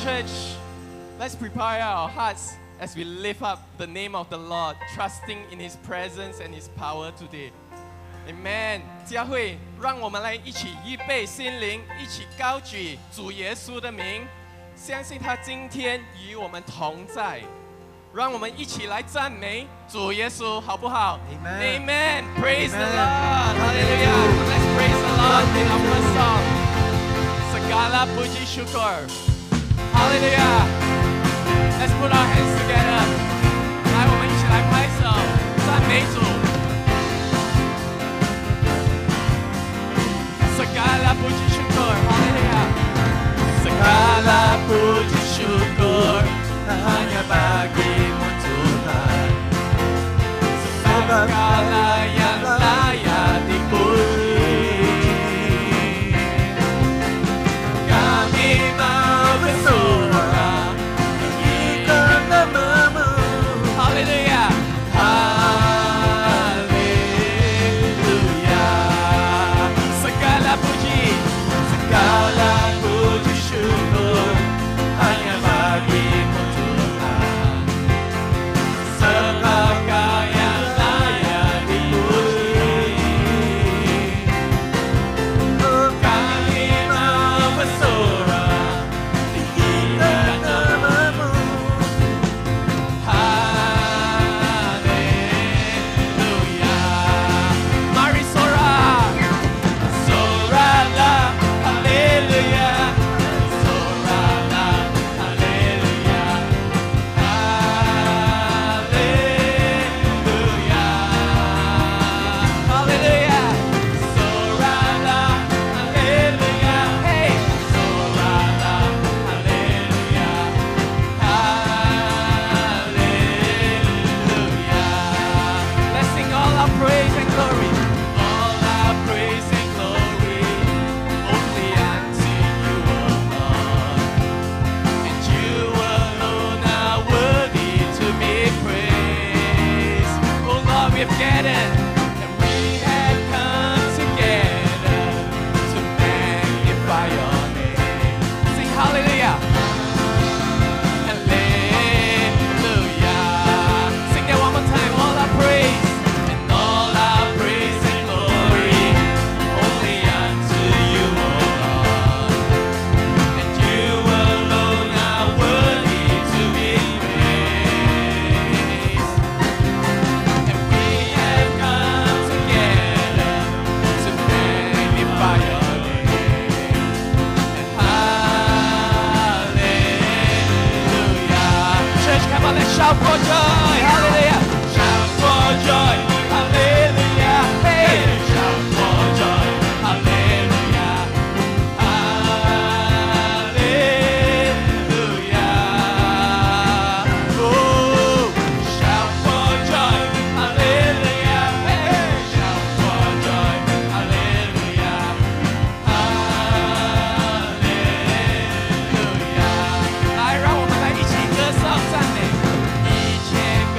church, let's prepare our hearts as we lift up the name of the Lord, trusting in His presence and His power today. Amen. 教会，让我们来一起预备心灵，一起高举主耶稣的名，相信他今天与我们同在。让我们一起来赞美主耶稣，好不好 Amen. Amen. Praise the Amen. Lord. Hallelujah. Let's praise the Lord in our first song. Segala puji syukur. Hallelujah. Let's put our hands together. 来，我们一起来拍手，赞美主。Segala puji syukur. Hallelujah. Segala puji syukur hanya bagimu Tuhan. Segala yang layak dipuji. Kami mau bersorak meninggikan nama-Mu. Haleluya. Haleluya. Segala puji syukur hanya bagimu Tuhan. Segala yang layak dipuji. Kami mau bersorak meninggikan nama-Mu. Haleluya. Mari sorak, soraklah, haleluya. Soraklah, haleluya. Haleluya. Haleluya. Soraklah, haleluya. Hey, soraklah, haleluya. Haleluya. Let's sing all our praise and glory. All our praise and glory only unto you, O Lord. And you alone are worthy to be praised. Oh Lord, we have gathered and we have come together to magnify your name. Sing hallelujah. Hallelujah. Sing that one more time. All our praise and all our praise and glory only unto you, O Lord. And you alone are worthy to be praised. And we have come together to magnify your name. And hallelujah. Church, come on, let's shout for joy. Hallelujah. Shout for joy. Hallelujah. Hey, shout for joy. Hallelujah. Hallelujah. Oh, shout for joy. Hallelujah. Hey, shout for joy. Hallelujah. Hallelujah. 来，让我们来一起歌颂赞美，一切歌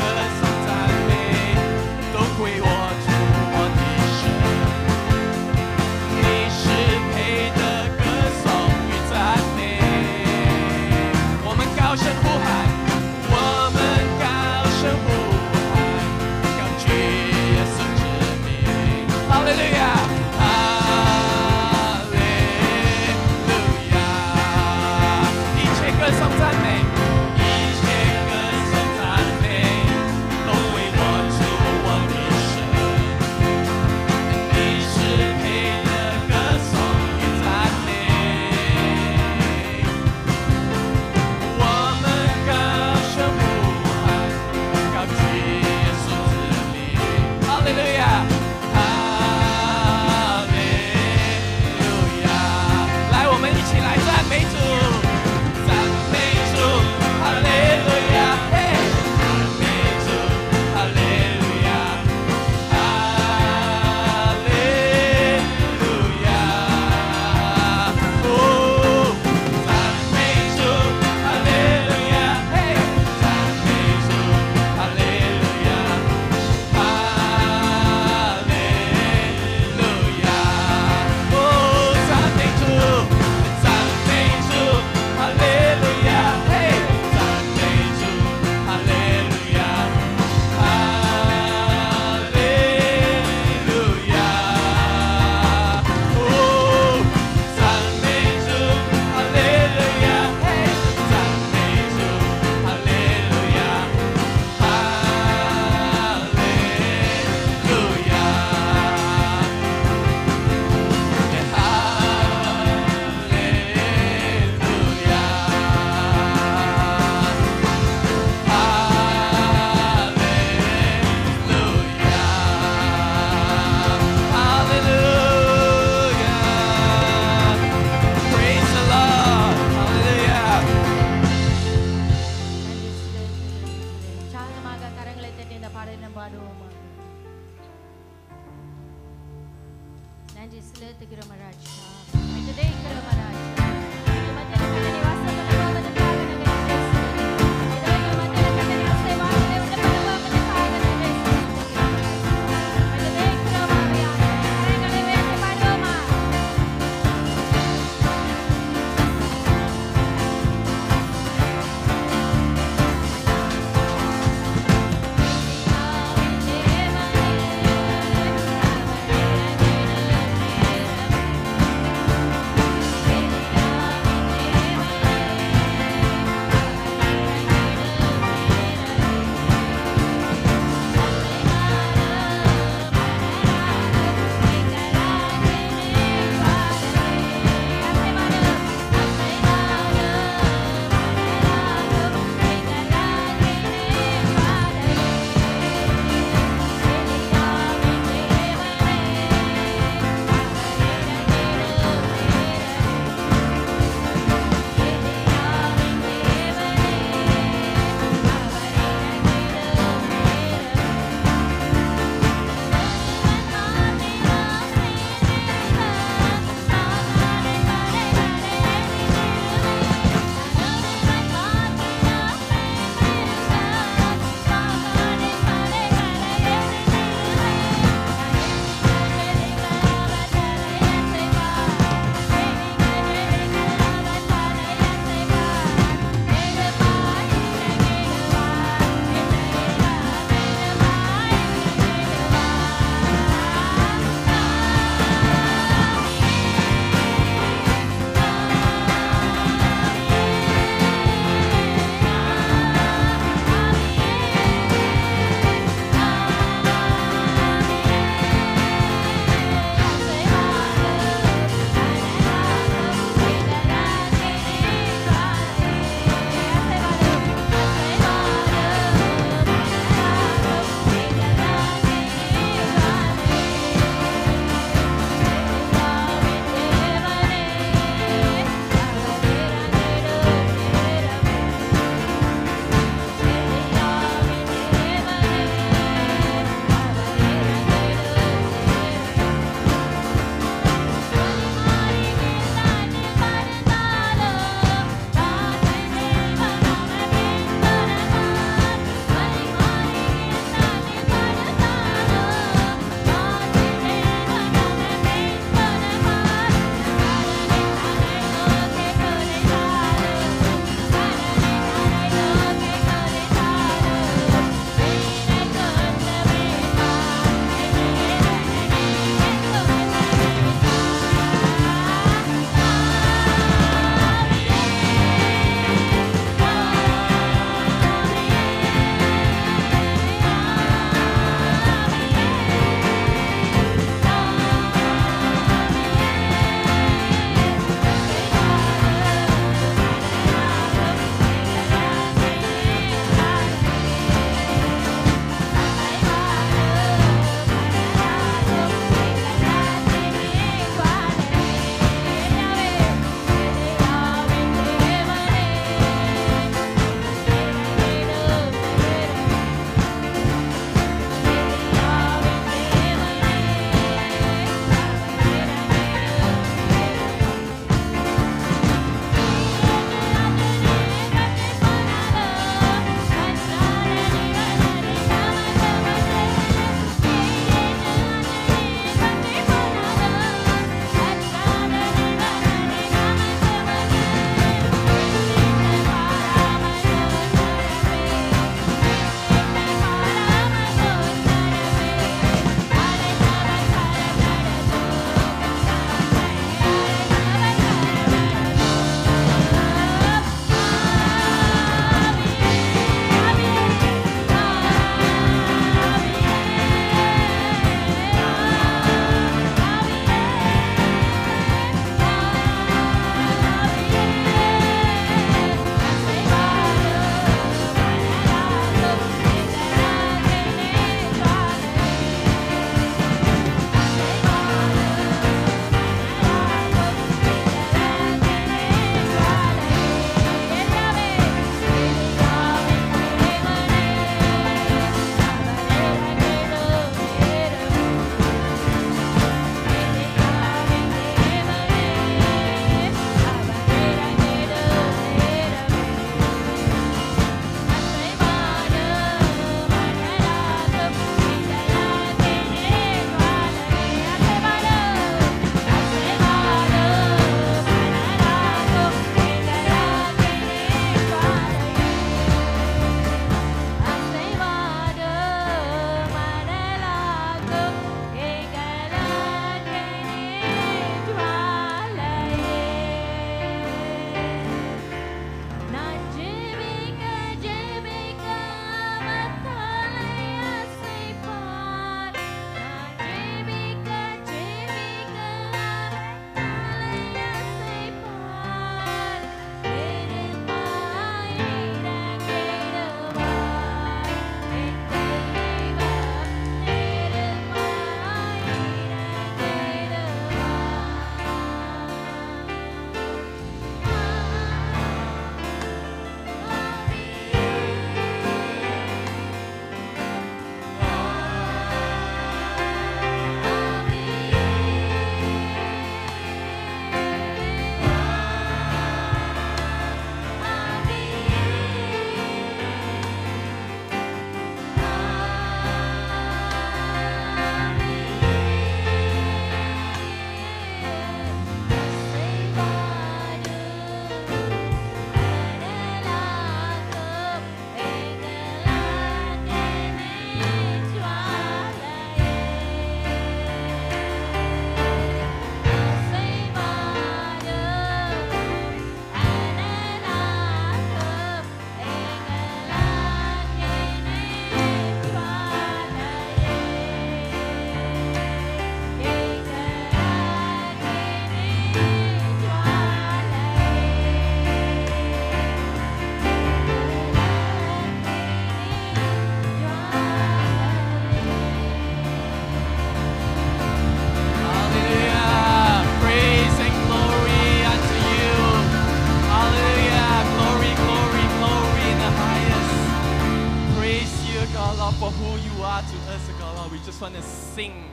sing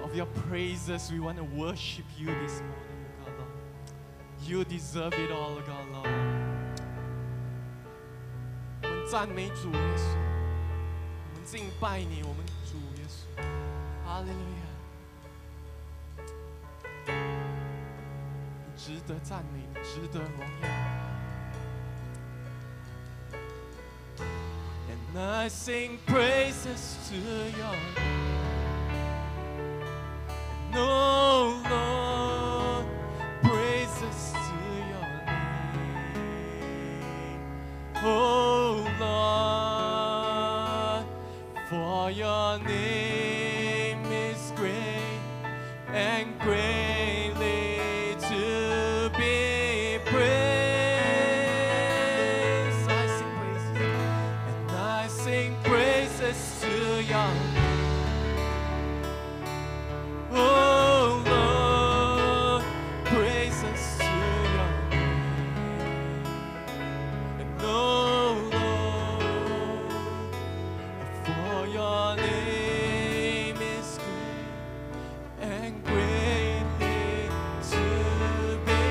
of your praises. We want to worship you this morning, God Lord. You deserve it all, God Lord. 我们赞美主耶稣，我们敬拜你，我们主耶稣，哈利路亚！你值得赞美，你值得荣耀。And I sing praises to your name. No, Lord, praises to your name. Oh, Lord, for your name is great and greatly to be praised. I sing praises, and I sing praises to your name. Oh Lord, praises to your name. And oh Lord, for your name is great and greatly to be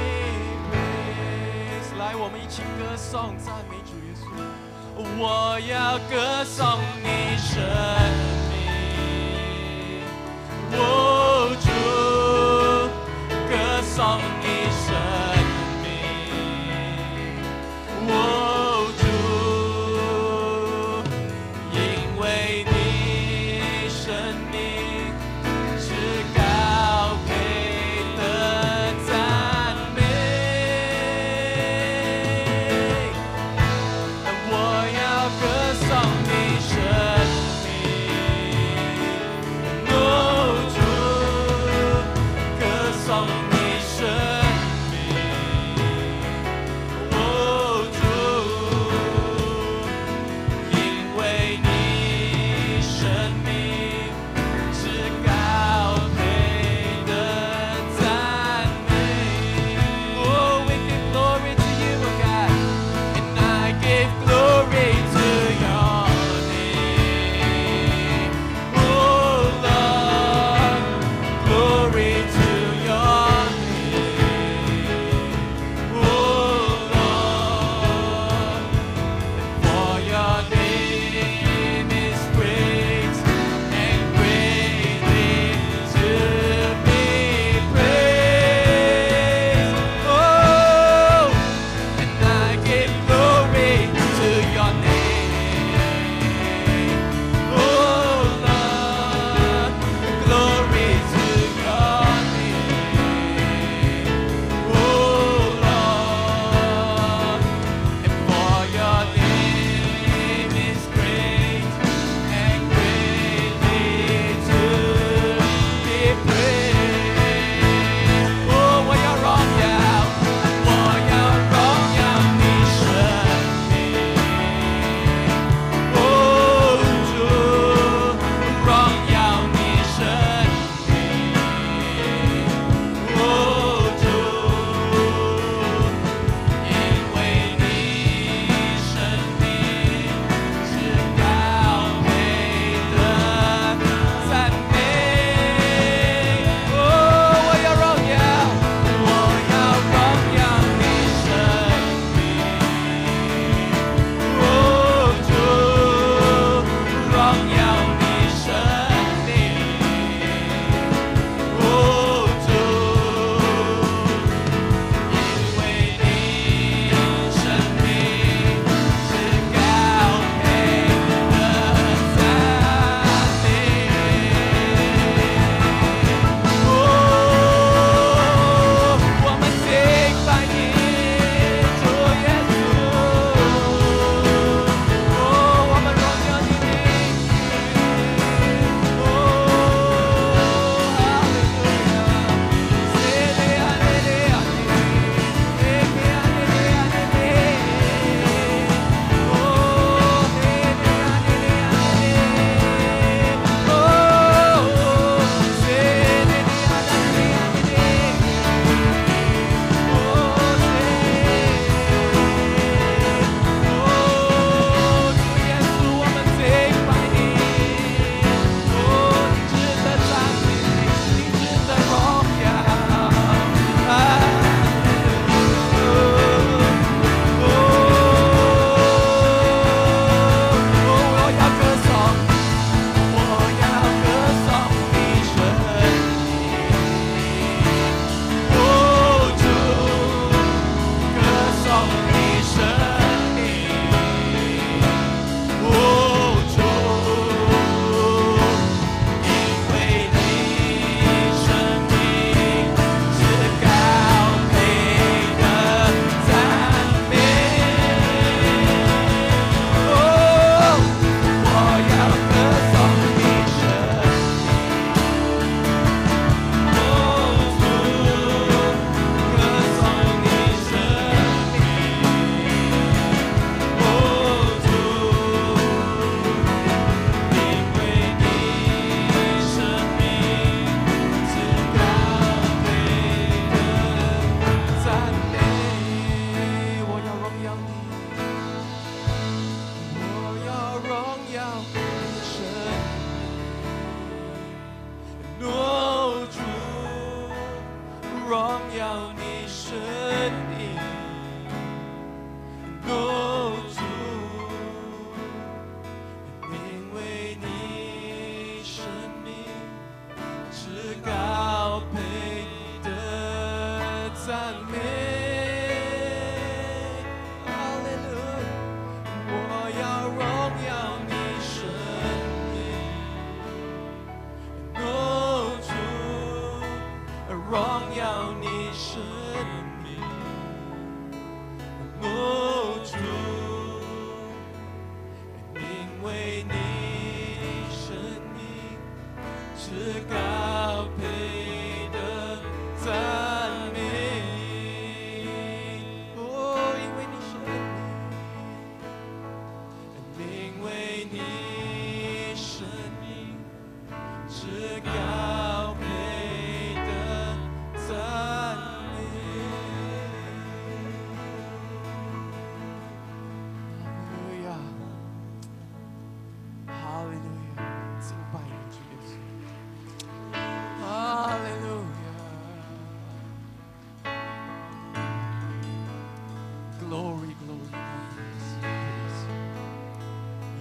praised. 来，我们一起歌颂赞美主耶稣。我要歌颂你生命。哦，主，歌颂你生命。哦，主，因为你生命是高配的赞美。我要歌颂你生命。哦，主。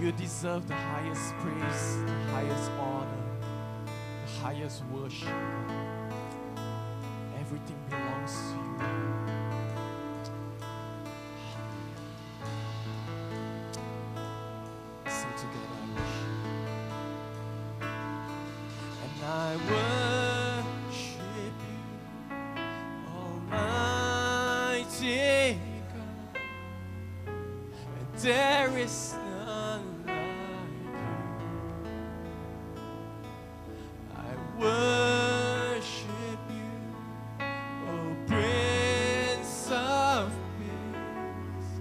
You deserve the highest praise, the highest honor, the highest worship. Everything belongs to you. Sing together, I worship you. And I worship you, Almighty God. And there is none like you. I worship you, oh Prince of Peace.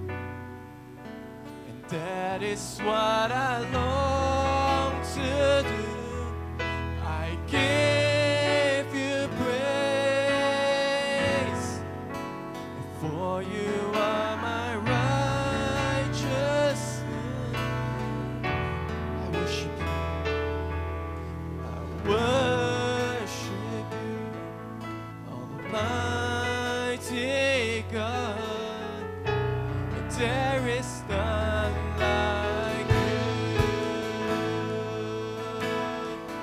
And that is what I long to do. I give you praise, for you are my righteousness. I worship you. I worship you, Almighty God. And there is none like you.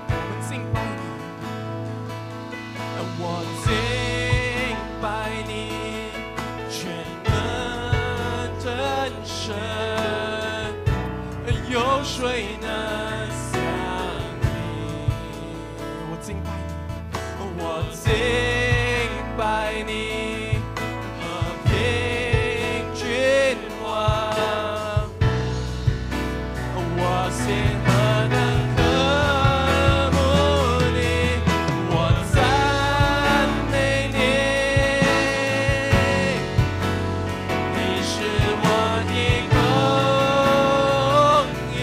Mình sing bài này. 我敬拜你，全能真神，有谁能像你？我敬拜你，我敬拜你，和平君王，我心何能可慕你？我赞美你，你是我的公义。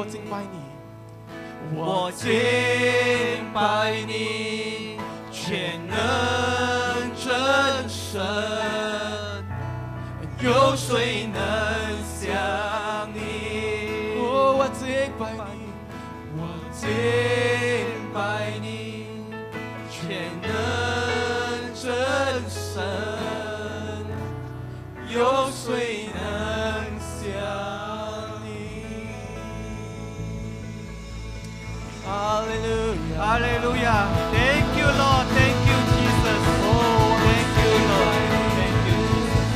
敬拜你，我敬拜你，全能真神，有谁能像你？我敬拜你，我敬拜你，全能真神，有谁能像你？哈利路亚，哈利路亚 ！Thank you, Lord. Thank you, Jesus. Oh, thank you, Lord. Thank you, Jesus.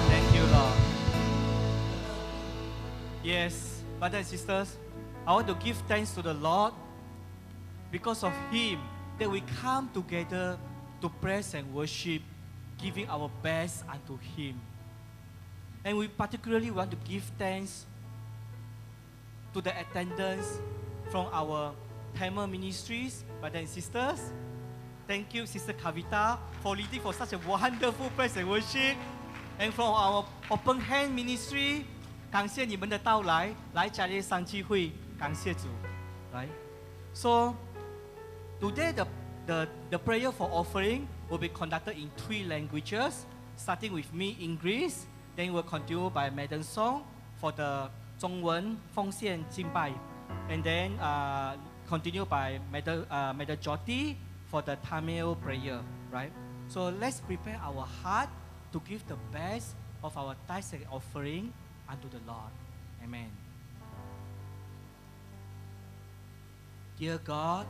Thank you, Lord. Yes, brothers and sisters, I want to give thanks to the Lord because of Him that we come together to praise and worship, giving our best unto Him. And we particularly want to give thanks to the attendants from our Tamil ministries, brothers and sisters. Thank you, Sister Kavita, for leading for such a wonderful praise and worship. And from our Open Hand Ministry, 感谢你们的到来，来加利山聚会，感谢主。来 So today the prayer for offering will be conducted in 3 languages, starting with me English, then we'll continue by Madam Song for the 中文奉献敬拜。And then continue by Madam Jyoti for the Tamil prayer, right? So let's prepare our heart to give the best of our tithes and offering unto the Lord. Amen. Dear God,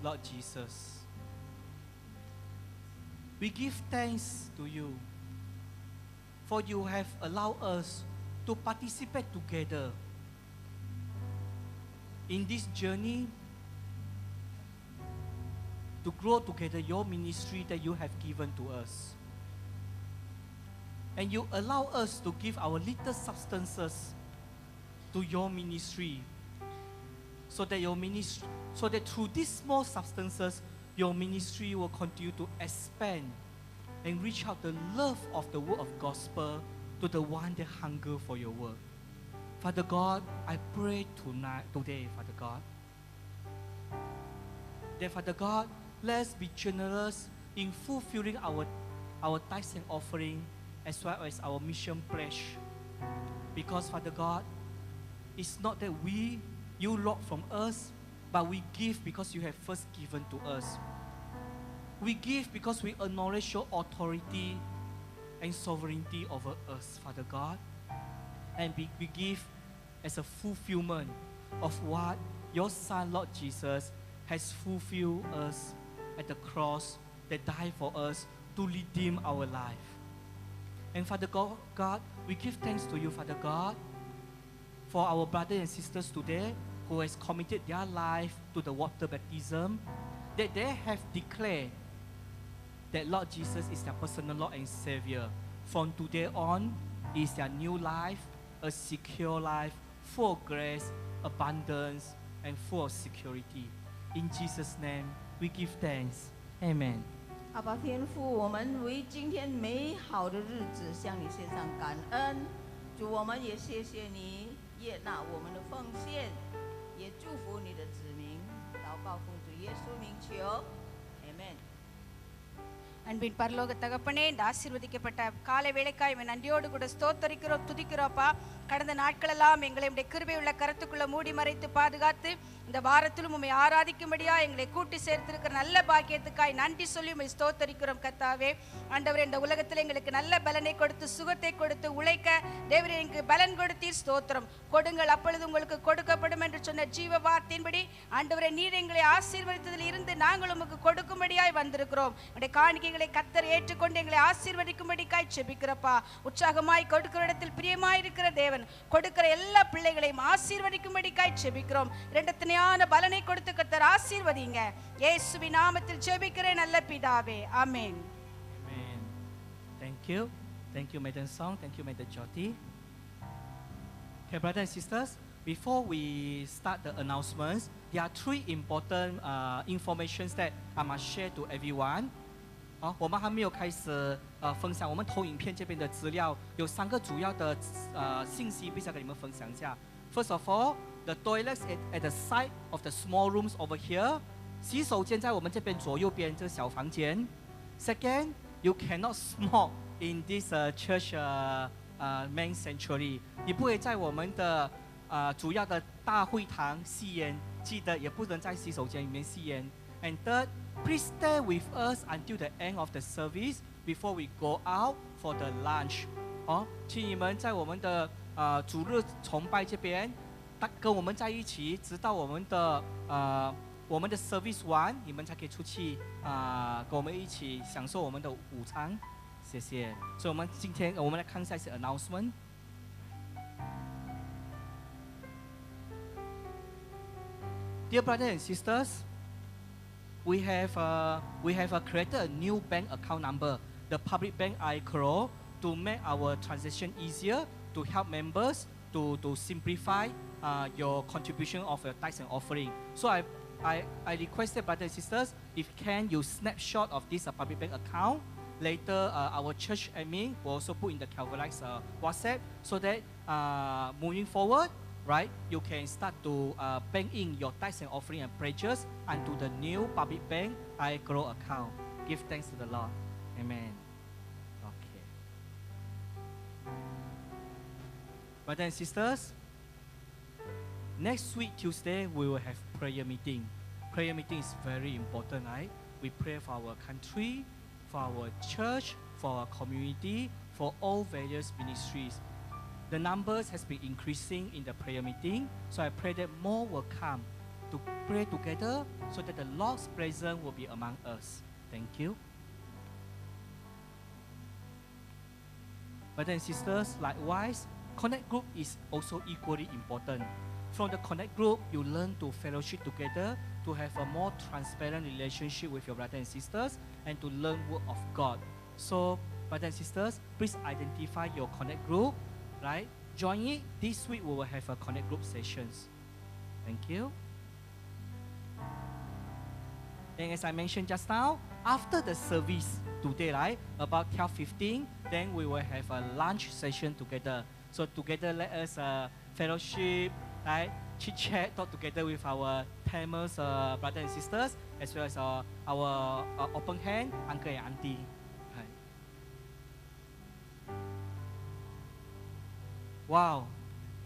Lord Jesus, we give thanks to you for you have allowed us to participate together in this journey to grow together your ministry that you have given to us. And you allow us to give our little substances to your ministry so that through these small substances your ministry will continue to expand and reach out the love of the word of gospel to the one that hunger for your word. Father God, I pray today, Father God, that Father God, let's be generous in fulfilling our tithes and offering as well as our mission pledge. Because Father God, it's not that you lock from us, but we give because you have first given to us. We give because we acknowledge your authority and sovereignty over us, Father God. And we give as a fulfillment of what your Son, Lord Jesus, has fulfilled us at the cross that died for us to redeem our life. And Father God, we give thanks to you, Father God, for our brothers and sisters today who has committed their life to the water baptism, that they have declared that Lord Jesus is their personal Lord and Savior. From today on is their new life, a secure life, full of grace, abundance, and full of security. In Jesus' name, we give thanks. Amen. 阿爸天父，我们为今天美好的日子向你献上感恩。主，我们也谢谢你悦纳我们的奉献，也祝福你的子民。祷告奉主耶稣名求 ，Amen。 அன்பின் பரலோக தகப்பனே, இந்த ஆசீர்வதிக்கப்பட்ட காலை வேளைக்காய் நன்றியோடு கூட ஸ்தோத்தரிக்கிறோம், துதிக்கிறோப்பா. கடந்த நாட்களெல்லாம் எங்களை உடைய கிருபை உள்ள கரத்துக்குள்ள மூடி மறைத்து பாதுகாத்து இந்த வாரத்திலும் உம்மை ஆராதிக்கும்படியா எங்களை கூட்டி சேர்த்திருக்கிற நல்ல பாக்கியத்துக்காய் நன்றி சொல்லி உம்மை ஸ்தோத்தரிக்கிறோம் கர்த்தாவே. ஆண்டவரே, இந்த உலகத்தில் எங்களுக்கு நல்ல பலனை கொடுத்து சுகத்தை கொடுத்து உழைக்க தேவரே எங்களுக்கு பலன் கொடுத்தீர், ஸ்தோத்திரம். கொடுங்கள் அப்பொழுது உங்களுக்கு கொடுக்கப்படும் என்று சொன்ன ஜீவ வார்த்தையின்படி ஆண்டவரே நீர் எங்களை ஆசீர்வதித்ததில் இருந்து நாங்கள் உமக்கு கொடுக்கும்படியாய் வந்திருக்கிறோம். உடைய காணிக்கைகளை கர்த்தர் ஏற்றுக்கொண்டு எங்களை ஆசீர்வதிக்கும்படிக்காய் செபிக்கிறப்பா. உற்சாகமாய் கொடுக்கிற இடத்தில் பிரியமாய் இருக்கிற தேவன் கொடுக்கிற எல்லா பிள்ளைகளையும் ஆசீர்வதிக்கும்படிக்காய் செபிக்கிறோம். இரண்டத்தனையான பலனை கொடுத்து கர்த்தர் ஆசீர்வதிங்க. இயேசுவின் நாமத்தில் ஜெபிக்கிறேன் நல்ல பிதாவே, ஆமென். Amen. Thank you. Thank you, Madam Song. Thank you, Madam Jyoti. Okay, brothers and sisters, before we start the announcements, there are 3 important informations that I must share to everyone. 我们还没有开始分享我们投影片这边的资料，有3个主要的信息必须要跟你们分享一下。First of all, the toilets at the side of the small rooms over here. 洗手间在我们这边左右边这个小房间。Second, you cannot smoke in this church main sanctuary. 你不会在我们的主要的大会堂吸烟，记得也不能在洗手间里面吸烟。And third, please stay with us until the end of the service before we go out for the lunch. 请你们在我们的主日崇拜这边，跟我们在一起，直到我们的 service 完，你们才可以出去跟我们一起享受我们的午餐。谢谢。所以我们今天我们来看一下一些 announcement。Dear brothers and sisters, we have created a new bank account number, the public bank iCro, to make our transaction easier, to help members to simplify your contribution of your tithes and offering. So I requested brothers and sisters, if can you snapshot of this public bank account. Later, our church admin will also put in the Calvary's WhatsApp, so that moving forward, right, you can start to bank in your tithes and offering and pledges onto the new public bank iGrow account. Give thanks to the Lord. Amen. Okay. Brothers and sisters, next week Tuesday we will have prayer meeting. Prayer meeting is very important, right? We pray for our country, for our church, for our community, for all various ministries. The numbers has been increasing in the prayer meeting, so I pray that more will come to pray together so that the Lord's presence will be among us. Thank you. Brothers and sisters, likewise, Connect Group is also equally important. From the Connect Group, you learn to fellowship together, to have a more transparent relationship with your brothers and sisters, and to learn word of God. So, brothers and sisters, please identify your Connect Group, right? Join it. This week we will have a Connect Group sessions. Thank you. And as I mentioned just now, after the service today, right, about 12:15, then we will have a lunch session together. So together, let us fellowship, right, chit-chat, talk together with our Tamils brothers and sisters, as well as our open hand uncle and auntie. Right. Wow,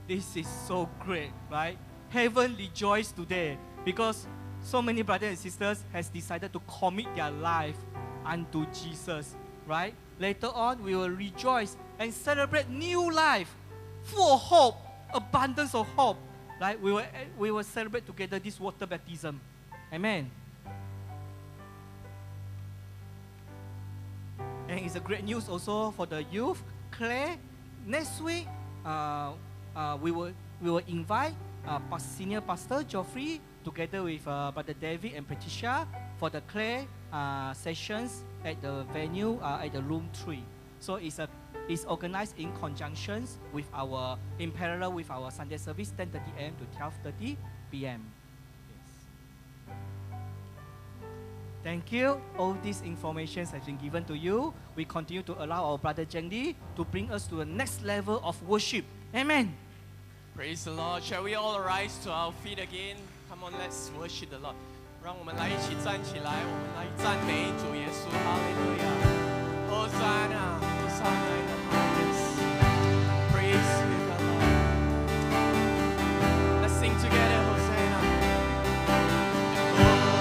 this is so great, right? Heaven rejoiced today because so many brothers and sisters has decided to commit their life unto Jesus, right? Later on, we will rejoice and celebrate new life, full of hope, abundance of hope, right? We will celebrate together this water baptism. Amen. And it's a great news also for the youth. Claire, next week, we will invite Senior Pastor Geoffrey together with Brother David and Patricia for the Claire sessions at the venue at the room 3. So it's organized in conjunction with in parallel with our Sunday service, 10:30 a.m. to 12:30 p.m. Yes. Thank you. All these information has been given to you. We continue to allow our brother Zheng Li to bring us to the next level of worship. Amen. Praise the Lord. Shall we all rise to our feet again? Come on, let's worship the Lord. 让我们来一起站起来，我们来赞美主耶稣。哈利路亚！Hosanna, Hosanna in the highest. Praise you, the Lord. Let's sing together, Hosanna. Hosanna.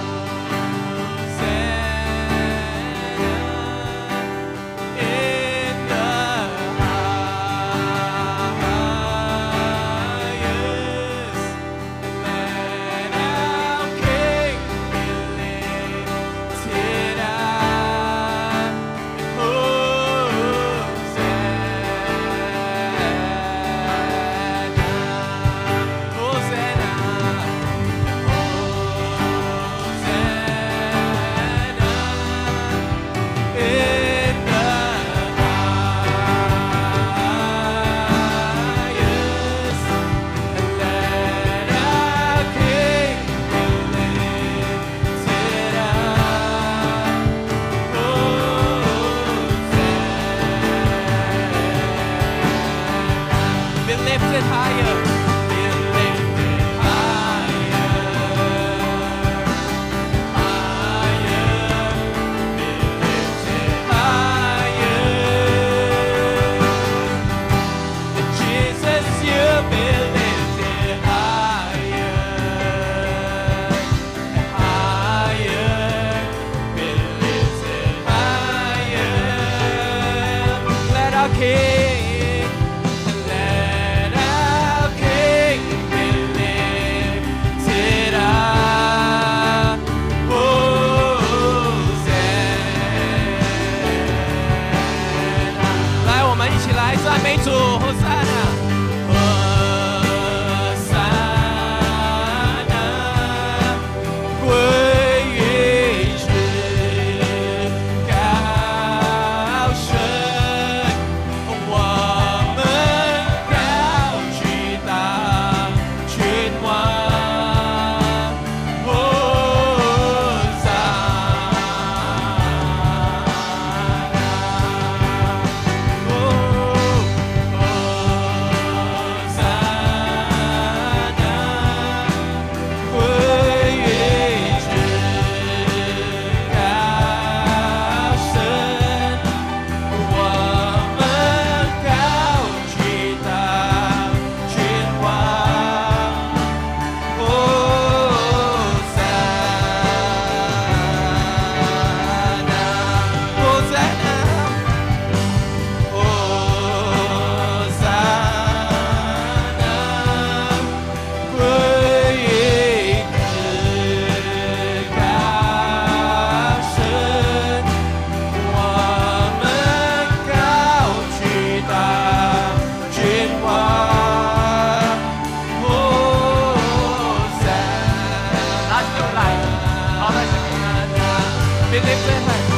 lift your hands.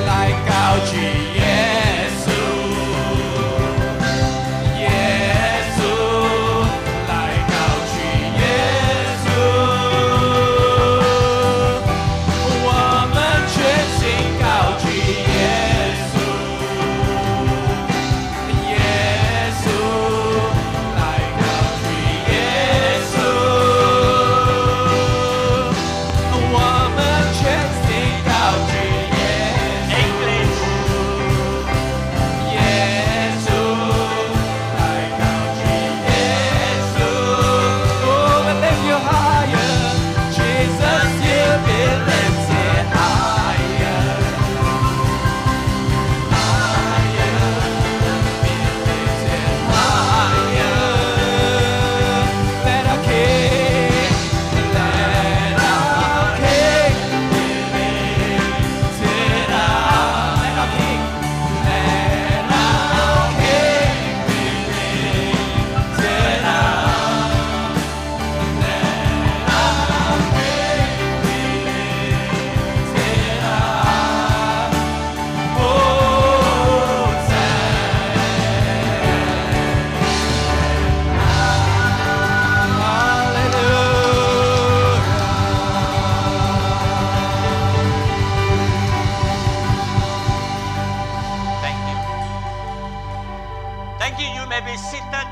Like 高举耶稣，耶稣，来高举耶稣，我们全心高举耶稣，耶稣，来高举耶稣，我们全心高举耶稣。English，耶稣，来高举耶稣。Oh, lift you higher, Jesus, you've been lifted higher, higher, been lifted higher. Let our King, let our King be lifted up. Let our King, let our King be lifted up. Thank you. Thank you. You may be seated.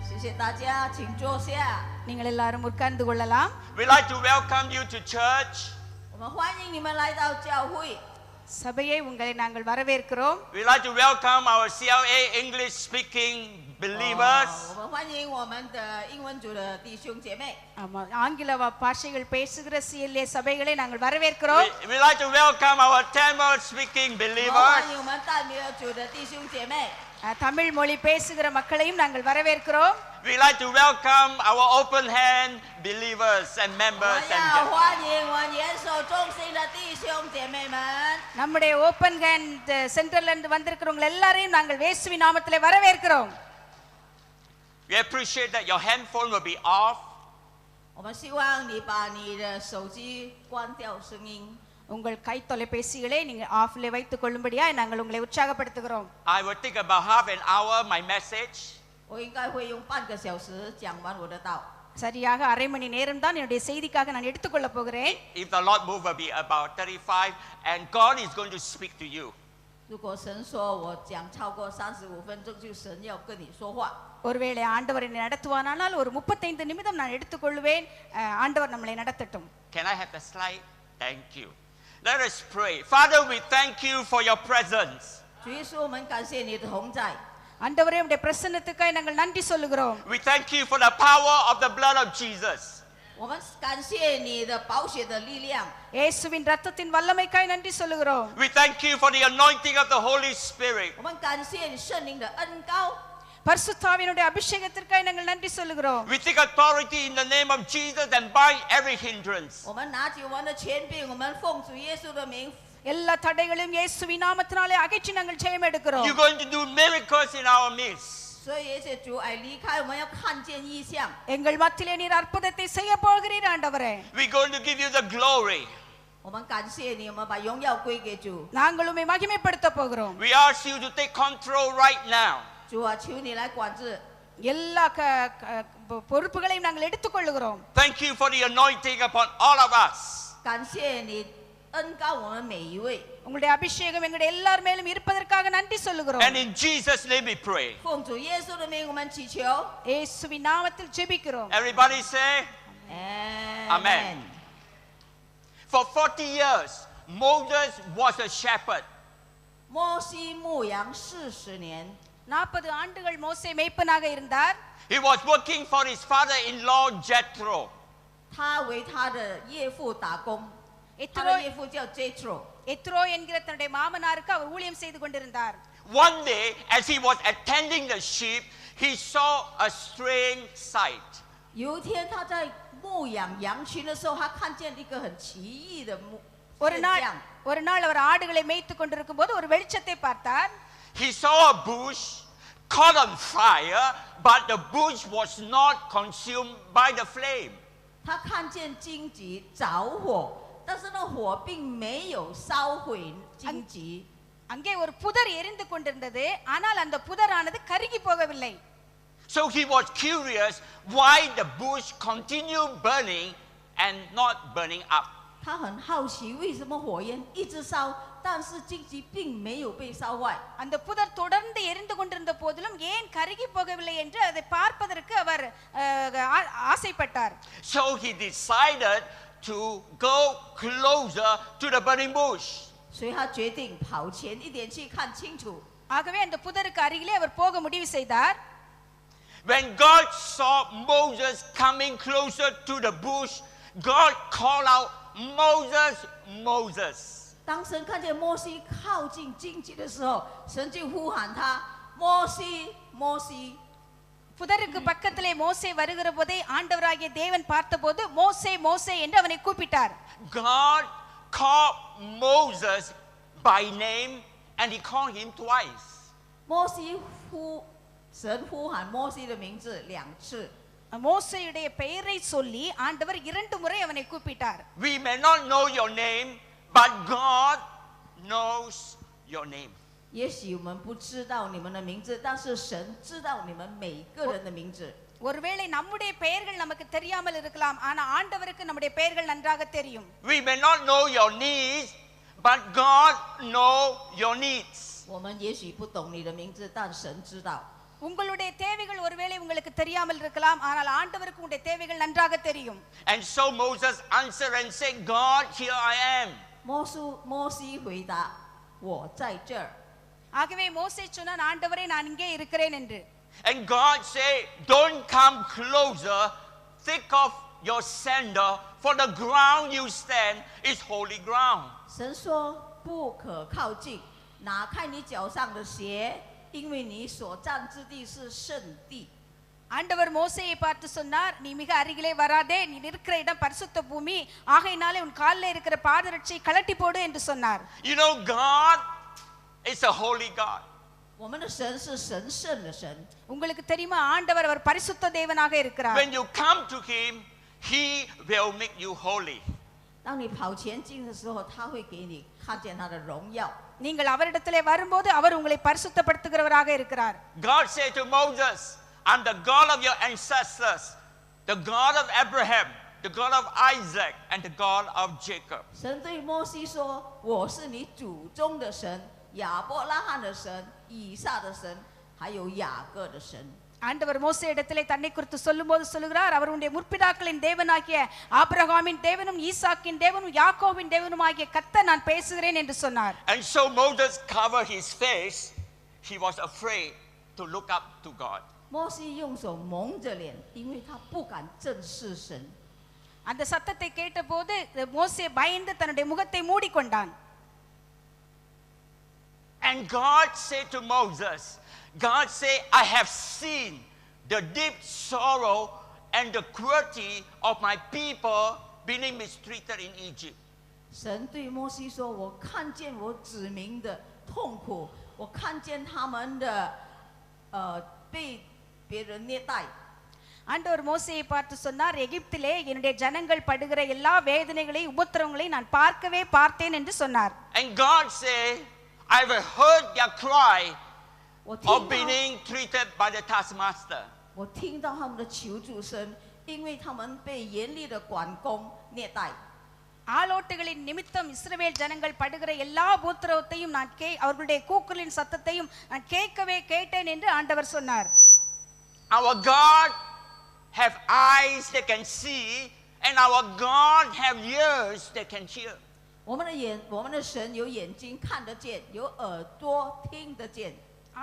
谢谢大家，请坐下。 நீங்கள் எல்லாரும் உட்கார்ந்து கொள்ளலாம். We'd like to welcome you to church. 我们欢迎你们来到教会。 சபையை உங்களை நாங்கள் வரவேற்கிறோம். We'd like to welcome our CLA English speaking believers. 我们欢迎我们的英文组的弟兄姐妹。 ஆமா, ஆங்கில பாஷைகள் பேசுகிற CLA சபைகளை நாங்கள் வரவேற்கிறோம். We'd like to welcome our Tamil speaking 我们 believers. 欢迎我们淡米尔组的弟兄姐妹。 Tamil மொழி பேசுகிற மக்களையும் நாங்கள் வரவேற்கிறோம். We'd like to welcome our open hand believers and 我 members 要 and 欢迎我们严守中心的弟兄姐妹们。 நம்முடைய ஓபன் ஹேண்ட் சென்டர்ல இருந்து வந்திருக்கிறவங்க எல்லாரையும் நாங்கள் இயேசுவின் நாமத்திலே வரவேற்கிறோம். we appreciate that your handphone will be off. 我们希望你把你的手机关掉声音。 உங்கள் கை தொலைபேசிகளை நீங்கள் ஆஃப்ல வைத்துக் கொள்ளும்படியாய் நாங்கள் உங்களை உற்சாகப்படுத்துகிறோம். I will take about half an hour my message. 我应该会用半个小时讲完我的道。 சரியாக அரை மணி நேரம் தான் என்னுடைய செய்திக்காக நான் எடுத்துக்கொள்ள போகிறேன். If the Lord move, will be about 35, and God is going to speak to you. 如果神说我讲超过35分钟，就神要跟你说话。 ஒருவேளை ஆண்டவர் என்னை நடத்துவானால் ஒரு 35 நிமிடம் நான் எடுத்துக்கொள்வேன். ஆண்டவர் நம்மளை நடத்தட்டும். Can I have the slide? Thank you. Let us pray. Father, we thank you for your presence. 主耶稣，我们感谢你的同在。 ஆண்டவரே உம்முடைய பிரசன்னத்துக்காய் நாங்கள் நன்றி சொல்லுகிறோம். We thank you for the power of the blood of Jesus. 我们感谢你的宝血的力量。 இயேசுவின் இரத்தத்தின் வல்லமைக்காய் நன்றி சொல்லுகிறோம். We thank you for the anointing of the Holy Spirit. 我们感谢你圣灵的恩膏。 பரிசுத்தாவினுடைய அபிஷேகத்திற்காய் நாங்கள் நன்றி சொல்லுகிறோம். We take authority in the name of Jesus and bind every hindrance. 我们拿起我们的权柄，我们奉主耶稣的名。 எல்லா தடைகளையும் இயேசுவின் நாமத்தினாலே அகற்றி நாங்கள் ஜெயம் எடுக்கிறோம். You're going to do miracles in our midst. 所以耶稣主爱离开，我们要看见异象。 எங்கள் மத்தியிலே நீர் அற்புதத்தை செய்ய போகிறீர் ஆண்டவரே. We're going to give you the glory. 我们感谢你，我们把荣耀归给主。 நாங்கள் உம்மை மகிமைப்படுத்த போகிறோம். We ask you to take control right now. 主啊，求你来管制。 எல்லா பொறுப்புகளையும் நாங்கள் எடுத்துக்கொள்ளுகிறோம். Thank you for the anointing upon all of us. 感谢你恩膏我们每一位。 உங்களுடைய அபிஷேகம் எங்களுடைய எல்லார் மேலும் இருப்பதற்காக நன்றி சொல்லுகிறோம். And in Jesus' name we pray. 奉主耶稣的名，我们祈求。 இயேசுவின் நாமத்தில் ஜெபிக்கிறோம். Everybody say, Amen. for 40 years, Moses was a shepherd. 摩西牧羊40年， 40 ஆண்டுகள் மோசே மேய்ப்பனாக இருந்தார். He was working for his father-in-law Jethro. 他为他的岳父打工。他的岳父叫 Jethro。 எத்ரோ என்கிற தன்னுடைய மாமனாருக்கு அவர் ஊழியம் செய்து கொண்டிருந்தார். One day, as he was attending the sheep, he saw a strange sight. 有一天他在牧养羊群的时候，他看见一个很奇异的ஒரு நாள்现象。ஒரு நாள் அவர் ஆடுகளை மேய்த்து கொண்டிருக்கும் போது ஒரு வெளிச்சத்தை பார்த்தார். He saw a bush caught on fire, but the bush was not consumed by the flame. 他看见荆棘着火，但是那火并没有烧毁荆棘。 அங்கே ஒரு புதர் எரிந்து கொண்டிருந்தது, ஆனால் அந்த புதரானது கருகி போகவில்லை. So he was curious why the bush continued burning and not burning up. 他很好奇为什么火焰一直烧，但是荆棘并没有被烧坏。 அந்த புதர் தொடர்ந்து எரிந்து கொண்டிருந்த போதிலும் ஏன் கருகி போகவில்லை என்று அதை பார்ப்பதற்கு அவர் ஆசைப்பட்டார். So he decided to go closer to the burning bush. 所以他决定跑前一点去看清楚。 ஆகவே அந்த புதருக்கு அருகிலே அவர் போக முடிவு செய்தார். When God saw Moses coming closer to the bush, God called out, Moses, Moses. 当神看见摩西靠近荆棘的时候，神就呼喊他：摩西，摩西。 புதருக்கு பக்கத்திலே மோசே வருகிற போதே ஆண்டவராகிய தேவன் பார்த்தபோது மோசே மோசே என்று அவனை கூப்பிட்டார். God called Moses by name and he called him twice. 神呼喊摩西的名字2次。 மோசேயுடைய பெயரை சொல்லி ஆண்டவர் 2 முறை அவனை கூப்பிட்டார். We may not know your name, but God knows your name. 也许我们不知道你们的名字，但是神知道你们每个人的名字。 ஒருவேளை நம்முடைய பெயர்கள் நமக்கு தெரியாமல் இருக்கலாம், ஆனா ஆண்டவருக்கு நம்முடைய பெயர்கள் நன்றாக தெரியும். We may not know your needs, but God knows your needs. 我们也许不懂你的名字，但神知道。 உங்களுடைய தேவைகள் ஒருவேளை உங்களுக்கு தெரியாமல் இருக்கலாம், ஆனால் ஆண்டவருக்கு உங்களுடைய தேவைகள் நன்றாக தெரியும். And so Moses answered and said, God, here I am. 摩西回答：我在这儿。 ஆகவே மோசே சொன்னான், ஆண்டவரே நான் இங்கே இருக்கிறேன் என்று. And God said, don't come closer, take off your sandal, for the ground you stand is holy ground. 神说：不可靠近，拿开你脚上的鞋，因为你所站之地是圣地。 ஆண்டவர் மோசேயை பார்த்து சொன்னார், நீ மிக அருகிலே வராதே, நீ இருக்கிற இடம் பரிசுத்த பூமி, ஆகையினாலே உன் காலில் இருக்கிற பாதரட்சை கழட்டி போடு என்று சொன்னார். You know, God is a holy God. 我们的神是神圣的神。 உங்களுக்கு தெரியுமா, ஆண்டவர் அவர் பரிசுத்த தேவனாக இருக்கிறார். When you come to Him, He will make you holy. 当你跑前进的时候，他会给你看见他的荣耀。 நீங்கள் அவரிடத்திலே வரும்போது அவர் உங்களை பரிசுத்தப்படுத்துகிறவராக இருக்கிறார். God said to Moses, I'm the God of your ancestors, the God of Abraham, the God of Isaac, and the God of Jacob. 神对摩西说：我是你祖宗的神，亚伯拉罕的神，以撒的神，还有雅各的神。 ஆண்டவர் மோசே இடத்திலே தன்னை குறித்து சொல்லும்போது சொல்லுகிறார், அவர் உடைய முற்பிதாக்களின் தேவனாகிய ஆபிரகாமின் தேவனும் ஈசாக்கின் தேவனும் யாக்கோபின் தேவனும் ஆகிய கர்த்தர் நான் பேசுகிறேன் என்று சொன்னார். And so Moses covered his face. He was afraid to look up to God. 摩西用手蒙着脸，因为他不敢正视神。 அந்த சத்தத்தை கேட்டபோது மோசே பயந்து தன்னுடைய முகத்தை மூடிக்கொண்டான். And God said to Moses, God said, I have seen the deep sorrow and the cruelty of my people being mistreated in Egypt. 神对摩西说：我看见我子民的痛苦，我看见他们的被别人虐待。 ஆண்டவர் மோசேயை பார்த்து சொன்னார், எகிப்திலே என்னுடைய ஜனங்கள் படுகிற எல்லா வேதனைகளையும் உபத்திரவங்களையும் நான் பார்க்கவே பார்த்தேன் என்று சொன்னார். And God said, I have heard their cry of being treated by the taskmaster. 我听到他们的求助声，因为他们被严厉的管工虐待。 ஆலோட்டுகளின் நிமித்தம் இஸ்ரவேல் ஜனங்கள் படுகிற எல்லா உபத்திரவத்தையும் நான் அவர்களுடைய கூக்குரலின் சத்தத்தையும் நான் கேட்டேன் என்று ஆண்டவர் சொன்னார். Our God have eyes that can see, and our God have ears that can hear. 我们的神有眼睛看得见，有耳朵听得见。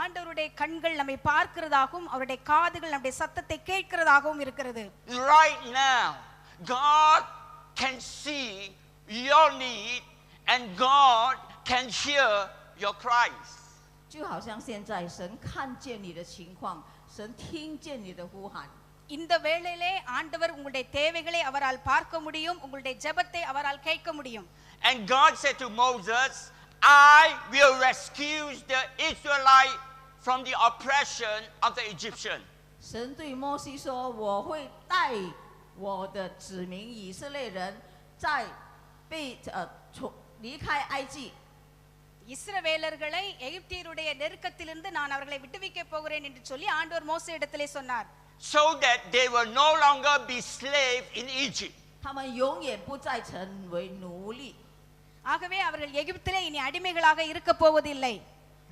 ஆண்டவருடைய கண்கள் நம்மை பார்க்கிறதாகவும் அவருடைய காதுகள் நம்முடைய சத்தத்தை கேட்கிறதாகவும் இருக்கிறது. Right now, God can see your need and God can hear your cries. 就好像现在，神看见你的情况，神听见你的呼喊。 இந்த வேளையிலே ஆண்டவர் உங்களுடைய தேவைகளை அவரால் பார்க்க முடியும், உங்களுடைய ஜெபத்தை அவரால் கேட்க முடியும். And God said to Moses, I will rescue the Israelites from the oppression of the Egyptian. 神对摩西说：我会带我的子民以色列人在离开埃及。 இஸ்ரவேலர்களை எகிப்தியருடைய நெருக்கத்திலிருந்து நான் அவர்களை விடுவிக்க போகிறேன் என்று சொல்லி ஆண்டவர் மோசேயிடத்திலே சொன்னார். So that they will no longer be slaves in Egypt. 他们永远不再成为奴隶。 ஆகவே அவர்கள் எகிப்திலே இனி அடிமைகளாக இருக்க போவதில்லை.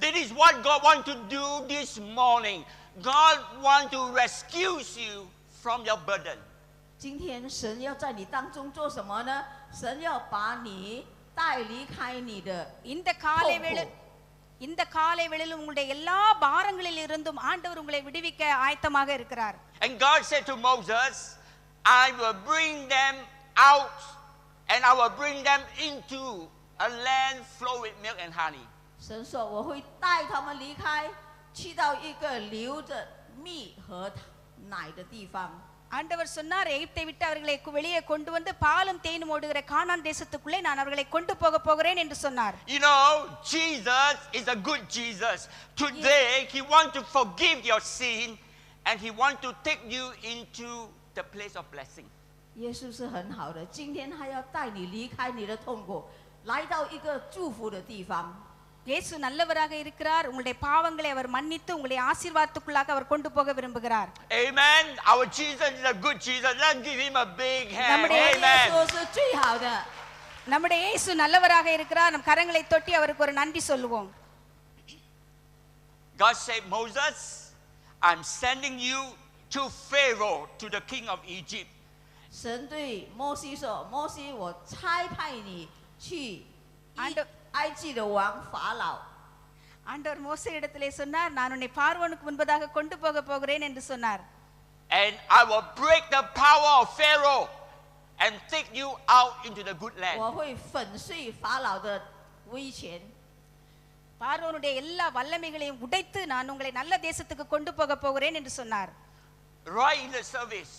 That is what God wants to do this morning. God wants to rescue you from your burden. 今天神要在你当中做什么呢？神要把你带离开你的 இந்த காலை வேளையில் உங்களுடைய எல்லா பாரங்களில் இருந்தும் ஆண்டவர் உங்களை விடுவிக்க ஆயத்தமாக இருக்கிறார். And God said to Moses, I will bring them out and I will bring them into a land flowing with milk and honey. 神说我会带他们离开，去到一个流着蜜和奶的地方。 ஆண்டவர் சொன்னார் எகிப்தை விட்டு அவர்களை வெளியே கொண்டு வந்து பாலும் தேனும் ஓடுகிற கானான் தேசத்துக்குள்ளே நான் அவர்களை கொண்டு போகிறேன் என்று சொன்னார். You know, Jesus is a good Jesus. Today he wants to forgive your sin and he wants to take you into the place of blessing. 耶稣是很好的，今天他要带你离开你的痛苦，来到一个祝福的地方。 இயேசு நல்லவராக இருக்கிறார். உங்களுடைய பாவங்களை அவர் மன்னித்து உங்களை ஆசீர்வாதத்துக்குள்ளாக அவர் கொண்டு போக விரும்புகிறார். Amen. Our Jesus is a good Jesus. Let's give him a big hand. 耶 Amen. 稣是最好的。 நம்முடைய இயேசு நல்லவராக இருக்கிறார். நம் கரங்களை தொட்டி அவருக்கு ஒரு நன்றி சொல்லுவோம். God said, Moses, I'm sending you to Pharaoh, to the king of Egypt. 神对摩西说：“摩西，我差派你去埃及的王法老。” ஆண்டவர் மோசேயிடத்திலே சொன்னார், நான் உன்னை பார்வோனுக்கு முன்பதாக கொண்டு போக போகிறேன் என்று சொன்னார். And I will break the power of Pharaoh and take you out into the good land. 我会粉碎法老的威权。 பார்வோனுடைய எல்லா வல்லமைகளையும் உடைத்து நான் உங்களை நல்ல தேசத்துக்கு கொண்டு போக போகிறேன் என்று சொன்னார். Right in the service,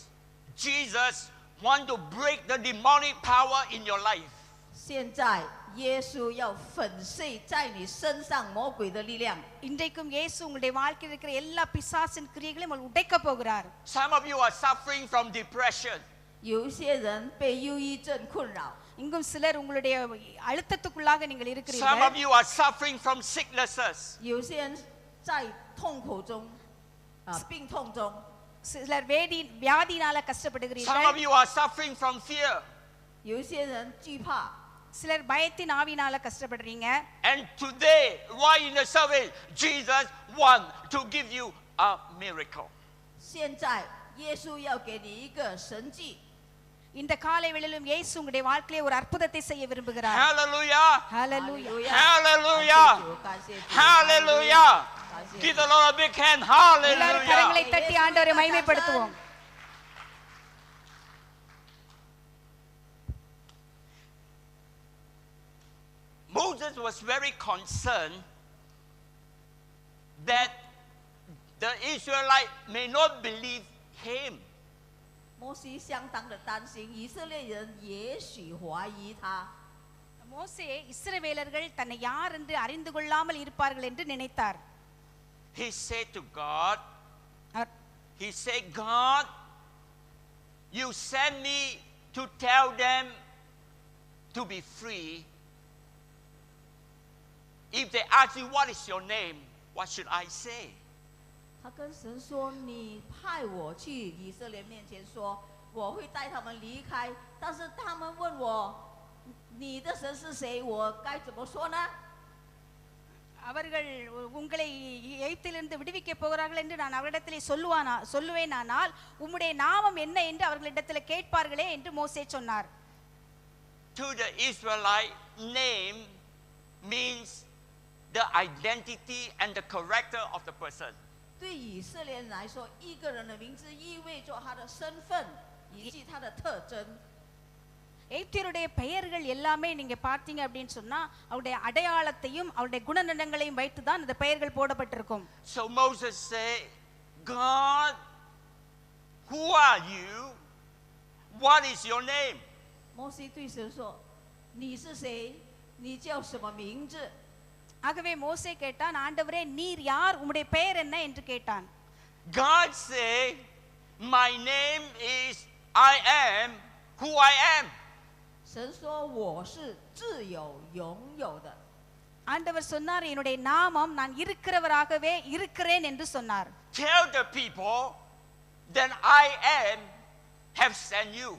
Jesus wants to break the demonic power in your life. 现在耶稣要粉碎在你身上魔鬼的力量。 இன்றைக்கும் இயேசு உங்களுடைய வாழ்க்கையில் இருக்கிற எல்லா பிசாசின் கிரியைகளையும் அவர் உடைக்க போகிறார். Some of you are suffering from depression. 有一些人被忧郁症困扰。 இங்கும் சிலர் உங்களுடைய அழுத்தத்துக்குள்ளாக நீங்கள் Some of இருக்கிறீர்கள். you are suffering from sicknesses. 有些人在痛苦中，病痛中。 சிலர் வியாதியினால Some of கஷ்டப்படுகிறீர்கள். you are suffering from fear. 有一些人惧怕。 சிலர் பயத்தின் ஆவியினால கஷ்டப்படுறீங்க. And today, right in the service, Jesus wants to give you a miracle. 现在耶稣要给你一个神迹。 இந்த காலை வேளையிலும் இயேசு உங்களுடைய வாழ்க்கையிலே ஒரு அற்புதத்தை செய்ய விரும்புகிறார். Hallelujah. Hallelujah. Hallelujah. Hallelujah. Give the Lord a big hand. எல்லாரும் கரங்களை Hallelujah. தட்டி ஆண்டவரை மகிமைப்படுத்துவோம். Moses was very concerned that the Israelites may not believe him. 摩西相当的担心，以色列人也许怀疑他。 மோசே இஸ்ரவேலர்கள் தன்னை யார் என்று அறிந்து கொள்ளாமல் இருப்பார்கள் என்று நினைத்தார். He said to God, our he said, God, you sent me to tell them to be free. If they ask you, what is your name? What should I say? 他跟神说：“你派我去以色列面前说，我会带他们离开。但是他们问我，你的神是谁？我该怎么说呢？” அவர்கள் உங்களை எகிப்திலிருந்து விடுவிக்க போகிறார்கள் என்று நான் அவரிடத்திலே சொல்லுவேனானால் உம்முடைய நாமம் என்ன என்று அவர்களிடத்தில் கேட்பார்களே என்று மோசே சொன்னார். To the Israelite, name means the identity and the character of the person. 对以色列人来说，一个人的名字意味着他的身份以及他的特征。 எகிப்தியருடைய பெயர்கள் எல்லாமே நீங்க பார்த்தீங்க அப்படின்னு சொன்னா அவருடைய அடையாளத்தையும் அவருடைய குணநலங்களையும் வைத்து தான் இந்த பெயர்கள் போடப்பட்டிருக்கும். So Moses said, God, who are you? What is your name? 摩西对神说：“你是谁？你叫什么名字？” ஆகவே மோசே கேட்டான், ஆண்டவரே நீர் யார், உம்முடைய பெயர் என்ன என்று கேட்டான். God said, my name is I am who I am. 神说我是自有永有的。 ஆண்டவர் சொன்னார் என்னுடைய நாமம் நான் இருக்கிறவராகவே இருக்கிறேன் என்று சொன்னார். Tell the people, then I am have sent you.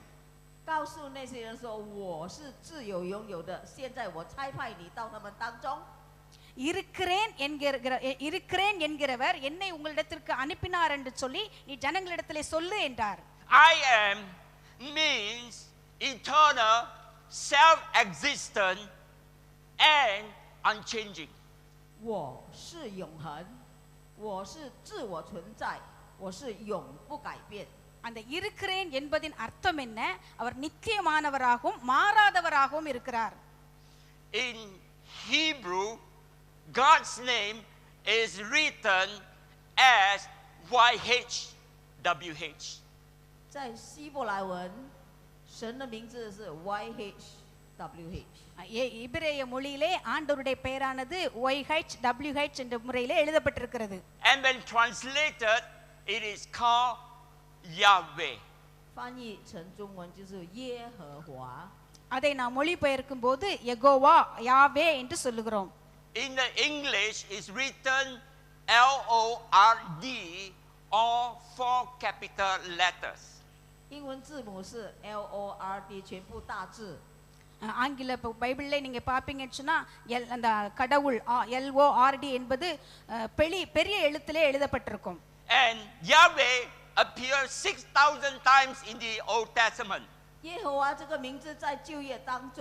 告诉那些人说我是自有永有的，现在我差派你到他们当中。 இருக்கிறேன் என்கிறவர் என்னை உங்களிடத்திற்கு அனுப்பினார் என்று சொல்லி நீ ஜனங்களிடத்திலே சொல்லு என்றார். I am means eternal, self-existent, and unchanging. 我是永恒，我是自我存在，我是永不改变。 அந்த இருக்கிறேன் என்பதின் அர்த்தம் என்ன? அவர் நித்தியமானவராகவும் மாறாதவராகவும் இருக்கிறார். In Hebrew, God's name is written as YHWH. 在希伯来文，神的名字是 YHWH。 எபிரேய மொழியிலே ஆண்டவருடைய பெயரானது YHWH என்ற முறையிலே எழுதப்பட்டிருக்கிறது. And when translated, it is called Yahweh. 翻译成中文就是耶和华。 அதை நாம் மொழிபெயர்க்கும் போது யெகோவா யாவே என்று சொல்லுகிறோம். In the English, it's written LORD, all 4 capital letters. 英文字母是 LORD， 全部大字。 ஆங்கில பைபிள்ல நீங்க பாப்பீங்கன்னு சொன்னா அந்த கடவுள் LORD என்பது பெரிய எழுத்திலே எழுதப்பட்டிருக்கும். And Yahweh appears 6,000 times in the Old Testament. 耶和华这个名字在旧约当中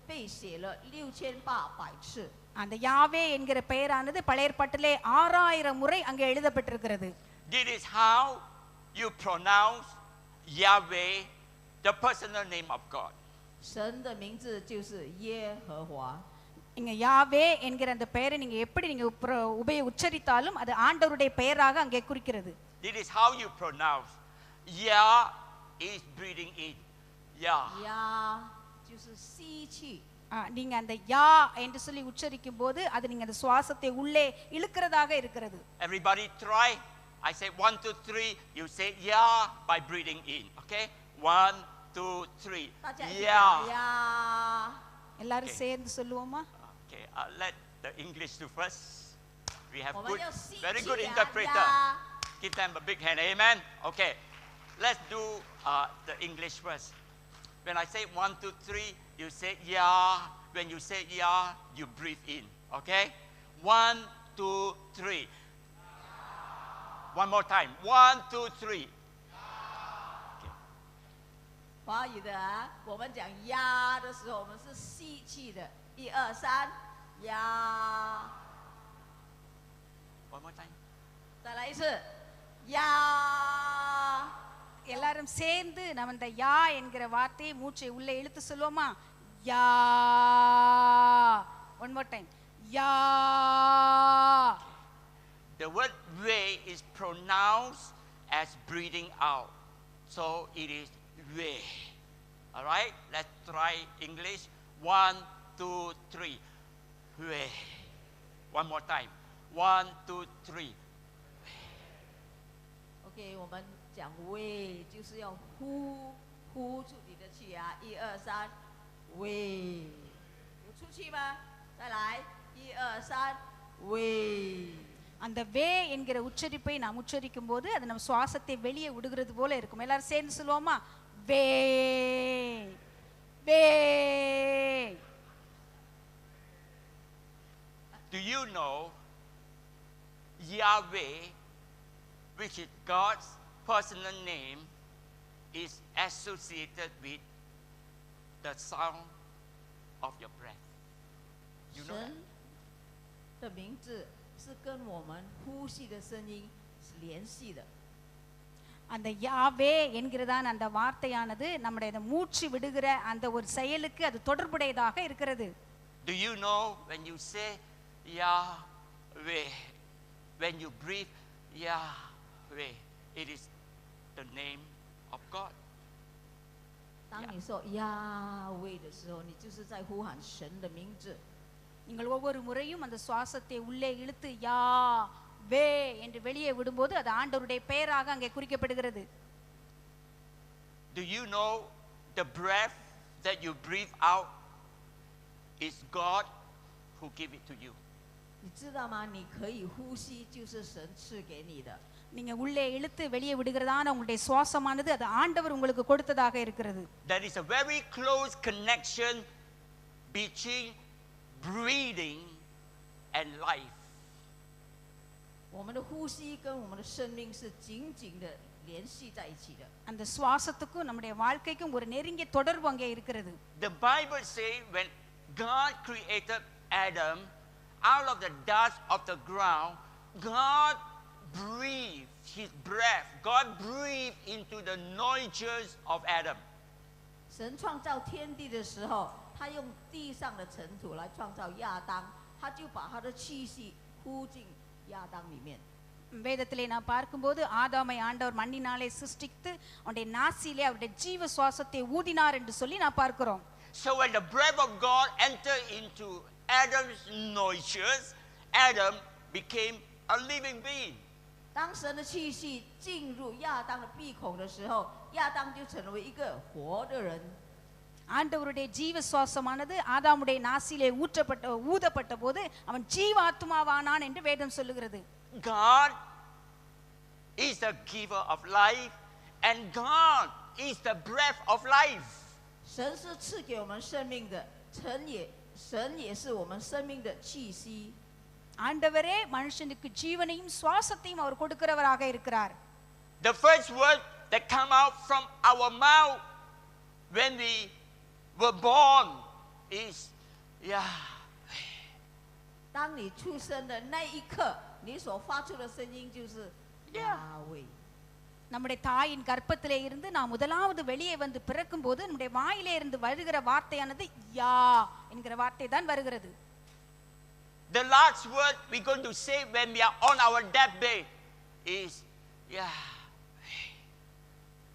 被写了6800次。 அந்த யாவே என்கிற பெயரானது பழைய ஏற்பாட்டிலே 6000 முறை அங்கே எழுதப்பட்டிருக்கிறது. This is how you pronounce Yahweh, the personal name of God. 神的名字就是耶和华。 இங்க யாவே என்கிற அந்த பெயரை நீங்க எப்படி நீங்க உச்சரித்தாலும் அது ஆண்டவருடைய பெயராக அங்கே குறிக்கிறது. This is how you pronounce. Yah is breathing in. Yah. 呀就是吸气。 நீங்க அந்த யா என்று சொல்லி உச்சரிக்கும் போது அது நீங்க அந்த சுவாசத்தை உள்ளே இழுக்கிறதாக இருக்கிறது. Everybody try. I say 1, 2, 3. You say Yah by breathing in. Okay? 1, 2, 3. 大家一起 Yah. 讲呀。 எல்லாரும் சேர்ந்து சொல்லுவோமா? Okay. Let the English do first. We have 我们要吸 very 气 good 呀 interpreter. 呀。 Give them a big hand. Amen. Okay. Let's do the English first. When I say 1, 2, 3, you say Yah. When you say Yah, you breathe in. Okay? 1, 2, 3. One more time. 1, 2, 3. 华语的啊，我们讲呀的时候，我们是吸气的。1、2、3，呀。 One more time. 再来一次，呀。 எல்லாரும் சேர்ந்து நம்ம இந்த யா என்கிற வார்த்தையை மூச்சை உள்ளே இழுத்து சொல்லுவோமா? யா. One more time. Yeah. The word way is pronounced as breathing out. So it is way. All right? Let's try English. 1, 2, 3. Way. One more time. 1, 2, 3. OK， 我们讲喂，就是要呼出你的气啊！1、2、3，喂，有出气吗？再来，1、2、3，喂。 அந்த வே என்கிற உச்சரிப்பை நாம் உச்சரிக்கும் போது அது நம்ம சுவாசத்தை வெளியே விடுகிறது போல இருக்கும். எல்லாரும் சேர்ந்து சொல்லுவோமா? வே வே. Do you know Yahweh, which is God's personal name, is associated with the sound of your breath? You know that? 神的名字是跟我们呼吸的声音是联系的。 அந்த யாவே என்கிறதான அந்த வார்த்தையானது நம்முடைய அந்த மூச்சு விடுகிற அந்த ஒரு செயலுக்கு அது தொடர்புடையதாக இருக்கிறது. Do you know when you say Yahweh, when you breathe Yahweh, it is the name of God. 当你说呀喂的时候，你就是在呼喊神的名字。 நீங்கள் ஒவ்வொரு முறையும் அந்த சுவாசத்தை உள்ளே இழுத்து யா வே என்று வெளியே விடும்போது அது ஆண்டவருடைய பெயராக அங்கே குறிக்கப்படுகிறது. Do you know the breath that you breathe out is God who give it to you. 你知道吗？你可以呼吸，就是神赐给你的。 நீங்க உள்ளே இழுத்து வெளியே விடுகிறதான உங்களுடைய சுவாசமானது அது ஆண்டவர் உங்களுக்கு கொடுத்ததாக இருக்கிறது. There is a very close connection between breathing and life. 我们的呼吸跟我们的生命是紧紧的联系在一起的。 அந்த சுவாசத்துக்கும் நம்முடைய வாழ்க்கைக்கும் ஒரு நெருங்கிய தொடர்பு அங்கே இருக்கிறது. The Bible says when God created Adam out of the dust of the ground, God breathed his breath. God breathed into the nostrils of Adam. 神创造天地的时候，他用地上的尘土来创造亚当，他就把他的气息呼进亚当里面。 வேதத்திலே நான் பார்க்கும்போது ஆதாமை ஆண்டவர் மண்ணினாலே சிருஷ்டித்து அவருடைய நாசியிலே அவருடைய ஜீவ சுவாசத்தை ஊதினார் என்று சொல்லி நான் பார்க்கிறோம். So when the breath of God entered into Adam's nostrils, Adam became a living being. 当神的气息进入亚当的鼻孔的时候，亚当就成为一个活的人。 ஆண்டவருடைய ஜீவ சுவாசமானது ஆதாமுடைய நாசியிலே ஊதப்பட்ட போது அவன் ஜீவாத்மாவானான் என்று வேதம் சொல்லுகிறது. God is the giver of life and God is the breath of life. 神是赐给我们生命的，神也是我们生命的气息。 ஆண்டவரே மனுஷனுக்கு ஜீவனையும் சுவாசத்தையும் அவர் கொடுக்கிறவராக இருக்கிறார். The first word that come out from our mouth when we were born is Yahweh. 当你出生的那一刻，你所发出的声音就是亚威。 நம்முடைய தாயின் கர்ப்பத்திலே இருந்து நாம் முதலாவது வெளியே வந்து பிறக்கும் போது நம்முடைய வாயிலே இருந்து வருகிற வார்த்தையானது யா என்கிற வார்த்தை தான் வருகிறது. The last word we're going to say when we are on our deathbed is Yahweh.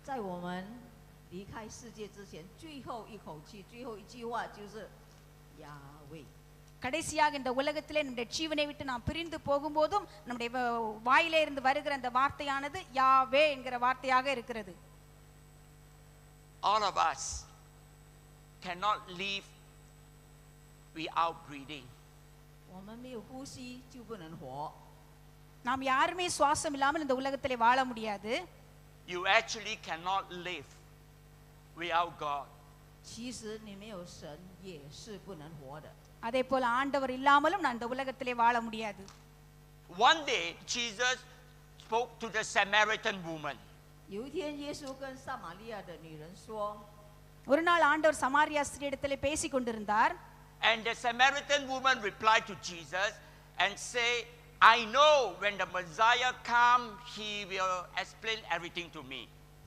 在我们离开世界之前，最后一口气、最后一句话就是亚威。 கடைசியாக இந்த உலகத்திலே நம்முடைய ஜீவனை விட்டு நாம் பிரிந்து போகும்போதும் நம்முடைய வாயிலே இருந்து வருகிற அந்த வார்த்தையானது யாவே என்கிற வார்த்தையாக இருக்கிறது. All of us cannot live without breathing. 我们没有呼吸就不能活。 நாம் யாருமே சுவாசம் இல்லாமல் இந்த உலகத்திலே வாழ முடியாது. You actually cannot live without God. 其实你没有神也是不能活的。 அதே போல ஆண்டவர் இல்லாமலும் நான் இந்த உலகத்திலே வாழ முடியாது. One day Jesus spoke to the Samaritan woman. 有一天，耶稣跟撒玛利亚的女人说， ஒரு நாள் ஆண்டவர் சமாரியா ஸ்திரீயிடத்திலே பேசிக் கொண்டிருந்தார். And the Samaritan woman replied to Jesus and say, I know when the Messiah comes, he will explain everything to me.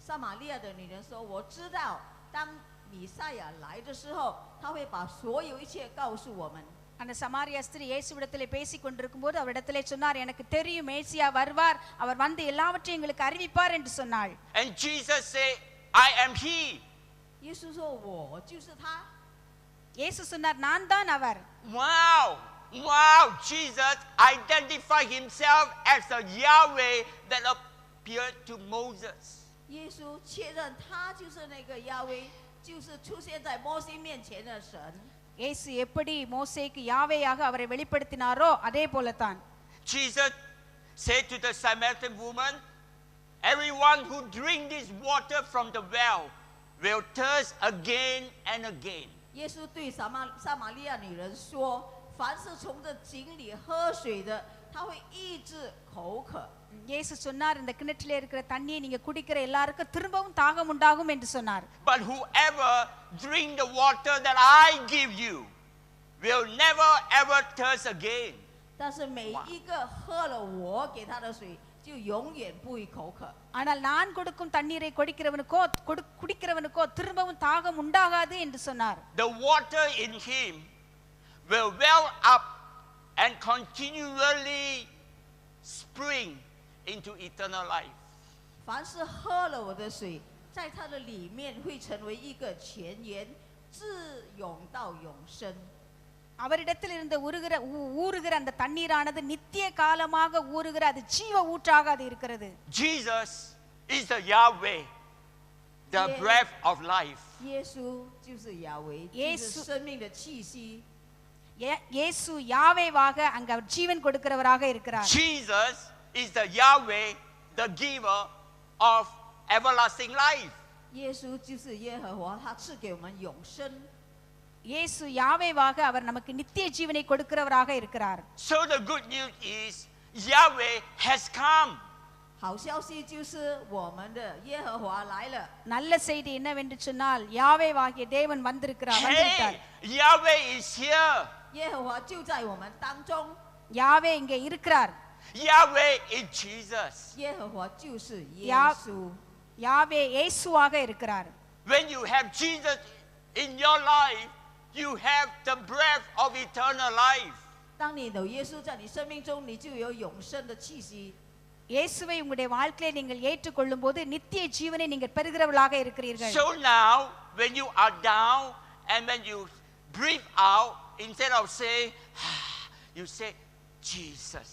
撒玛利亚的女人说：“我知道，当弥赛亚来的时候，他会把所有一切告诉我们。” அந்த சமாரியா ஸ்திரீ இயேசுவிடத்திலே பேசிக் கொண்டிருக்கும் போது அவரிடத்திலே சொன்னார், எனக்கு தெரியும் மேசியா வருவார், அவர் வந்து எல்லாவற்றையும் எங்களுக்கு அறிவிப்பார் என்று சொன்னாள். And Jesus said, I am he. 耶稣说：“我就是他。” இயேசு சொன்னார், நான் தான் அவர். Wow, Jesus identified himself as the Yahweh that appeared to Moses. 耶稣确认他就是那个亚威，就是出现在摩西面前的神。 இயேசு எப்படி மோசேக்கு யாவேயாக அவரை வெளிப்படுத்தினாரோ அதே போலத்தான். Jesus said to the Samaritan woman, everyone who drink this water from the well will thirst again and again. 耶稣对撒玛利亚女人说：“凡是从这井里喝水的，他会抑制口渴。” இயேசு சொன்னார், இந்த கிணற்றிலே இருக்கிற தண்ணியை நீங்க குடிக்கிற எல்லாருக்கும் திரும்பவும் தாகம் உண்டாகும் என்று சொன்னார். But whoever drink the water that I give you will never ever thirst again. 但是每一个喝了我给他的水，就永远不会口渴。 ஆனால் நான் கொடுக்கும் தண்ணீரை குடிக்கிறவனுக்கோ திரும்பவும் தாகம் உண்டாகாது என்று சொன்னார். The water in him will well up and continually spring into eternal life. 凡是喝了我的水，在他的里面会成为一个泉源，自永到永生。 அவரிடத்தில் இருந்து ஊறுகிற அந்த தண்ணீரானது நித்திய காலமாக ஊறுகிற அது ஜீவ ஊற்றாக அது இருக்கிறது. Jesus is the Yahweh the breath of life. 耶稣就是亚维，耶稣就是生命的气息。 இயேசு யாவேவாக அங்க அவர் ஜீவன் கொடுக்கிறவராக இருக்கிறார். Jesus is the Yahweh, the giver of everlasting life. 耶稣就是耶和华，他赐给我们永生。 இயேசு யாவேவாக அவர் நமக்கு நித்திய ஜீவனை கொடுக்கிறவராக இருக்கிறார். So the good news is Yahweh has come. 好消息就是我们的耶和华来了。 நல்ல செய்தி என்னவென்று சொன்னால் யாவேவாகிய தேவன் வந்திருக்கிறார் வந்திருக்கிறார். Hey, Yahweh is here. 耶和华就在我们当中， யாவே இங்கே இருக்கிறார். Yahweh is Jesus. 耶和华就是耶யா- 稣。 யாவே இயேசுவாக இருக்கிறார். When you have Jesus in your life, you have the breath of eternal life. 当你有耶稣在你生命中，你就有永生的气息。 இயேசுவை உங்களுடைய வாழ்க்கையை நீங்கள் ஏற்றுக்கொள்ளும் போது நித்திய ஜீவனை நீங்கள் பெறுகிறவர்களாக இருக்கிறீர்கள். So now, when you are down and when you breathe out, instead of saying, you say, Jesus.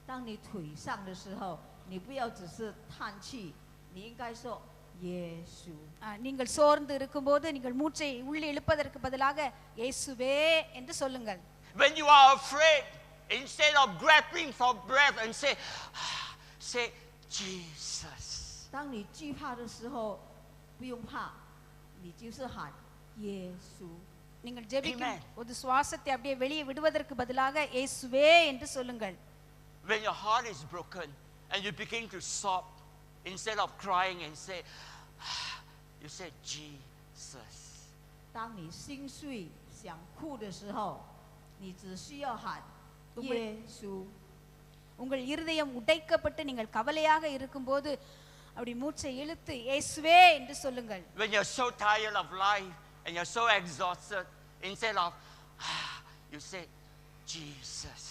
当你腿上的时候，你不要只是叹气，你应该说耶稣。 நீங்கள் சோர்ந்து இருக்கும்போது நீங்கள் மூச்சை உள்ளே இழுப்பதற்கு பதிலாக இயேசுவே என்று சொல்லுங்கள். When you are afraid, instead of grasping for breath and say, Jesus. 当你惧怕的时候，不用怕，你就是喊耶稣。 நீங்கள் ஜெபிக்கும் Amen. ஒரு சுவாசத்தை அப்படியே வெளியே விடுவதற்கு பதிலாக இயேசுவே என்று சொல்லுங்கள். When your heart is broken and you begin to sob, instead of crying and say, you say, Jesus. 当你心碎想哭的时候，你只需要喊我们耶稣。 உங்கள் இருதயம் உடைக்கப்பட்டு நீங்கள் கவலையாக இருக்கும்போது அப்படி மூச்சை இழுத்து இயேசுவே என்று சொல்லுங்கள். When you're so tired of life and you're so exhausted, instead of, you say, Jesus.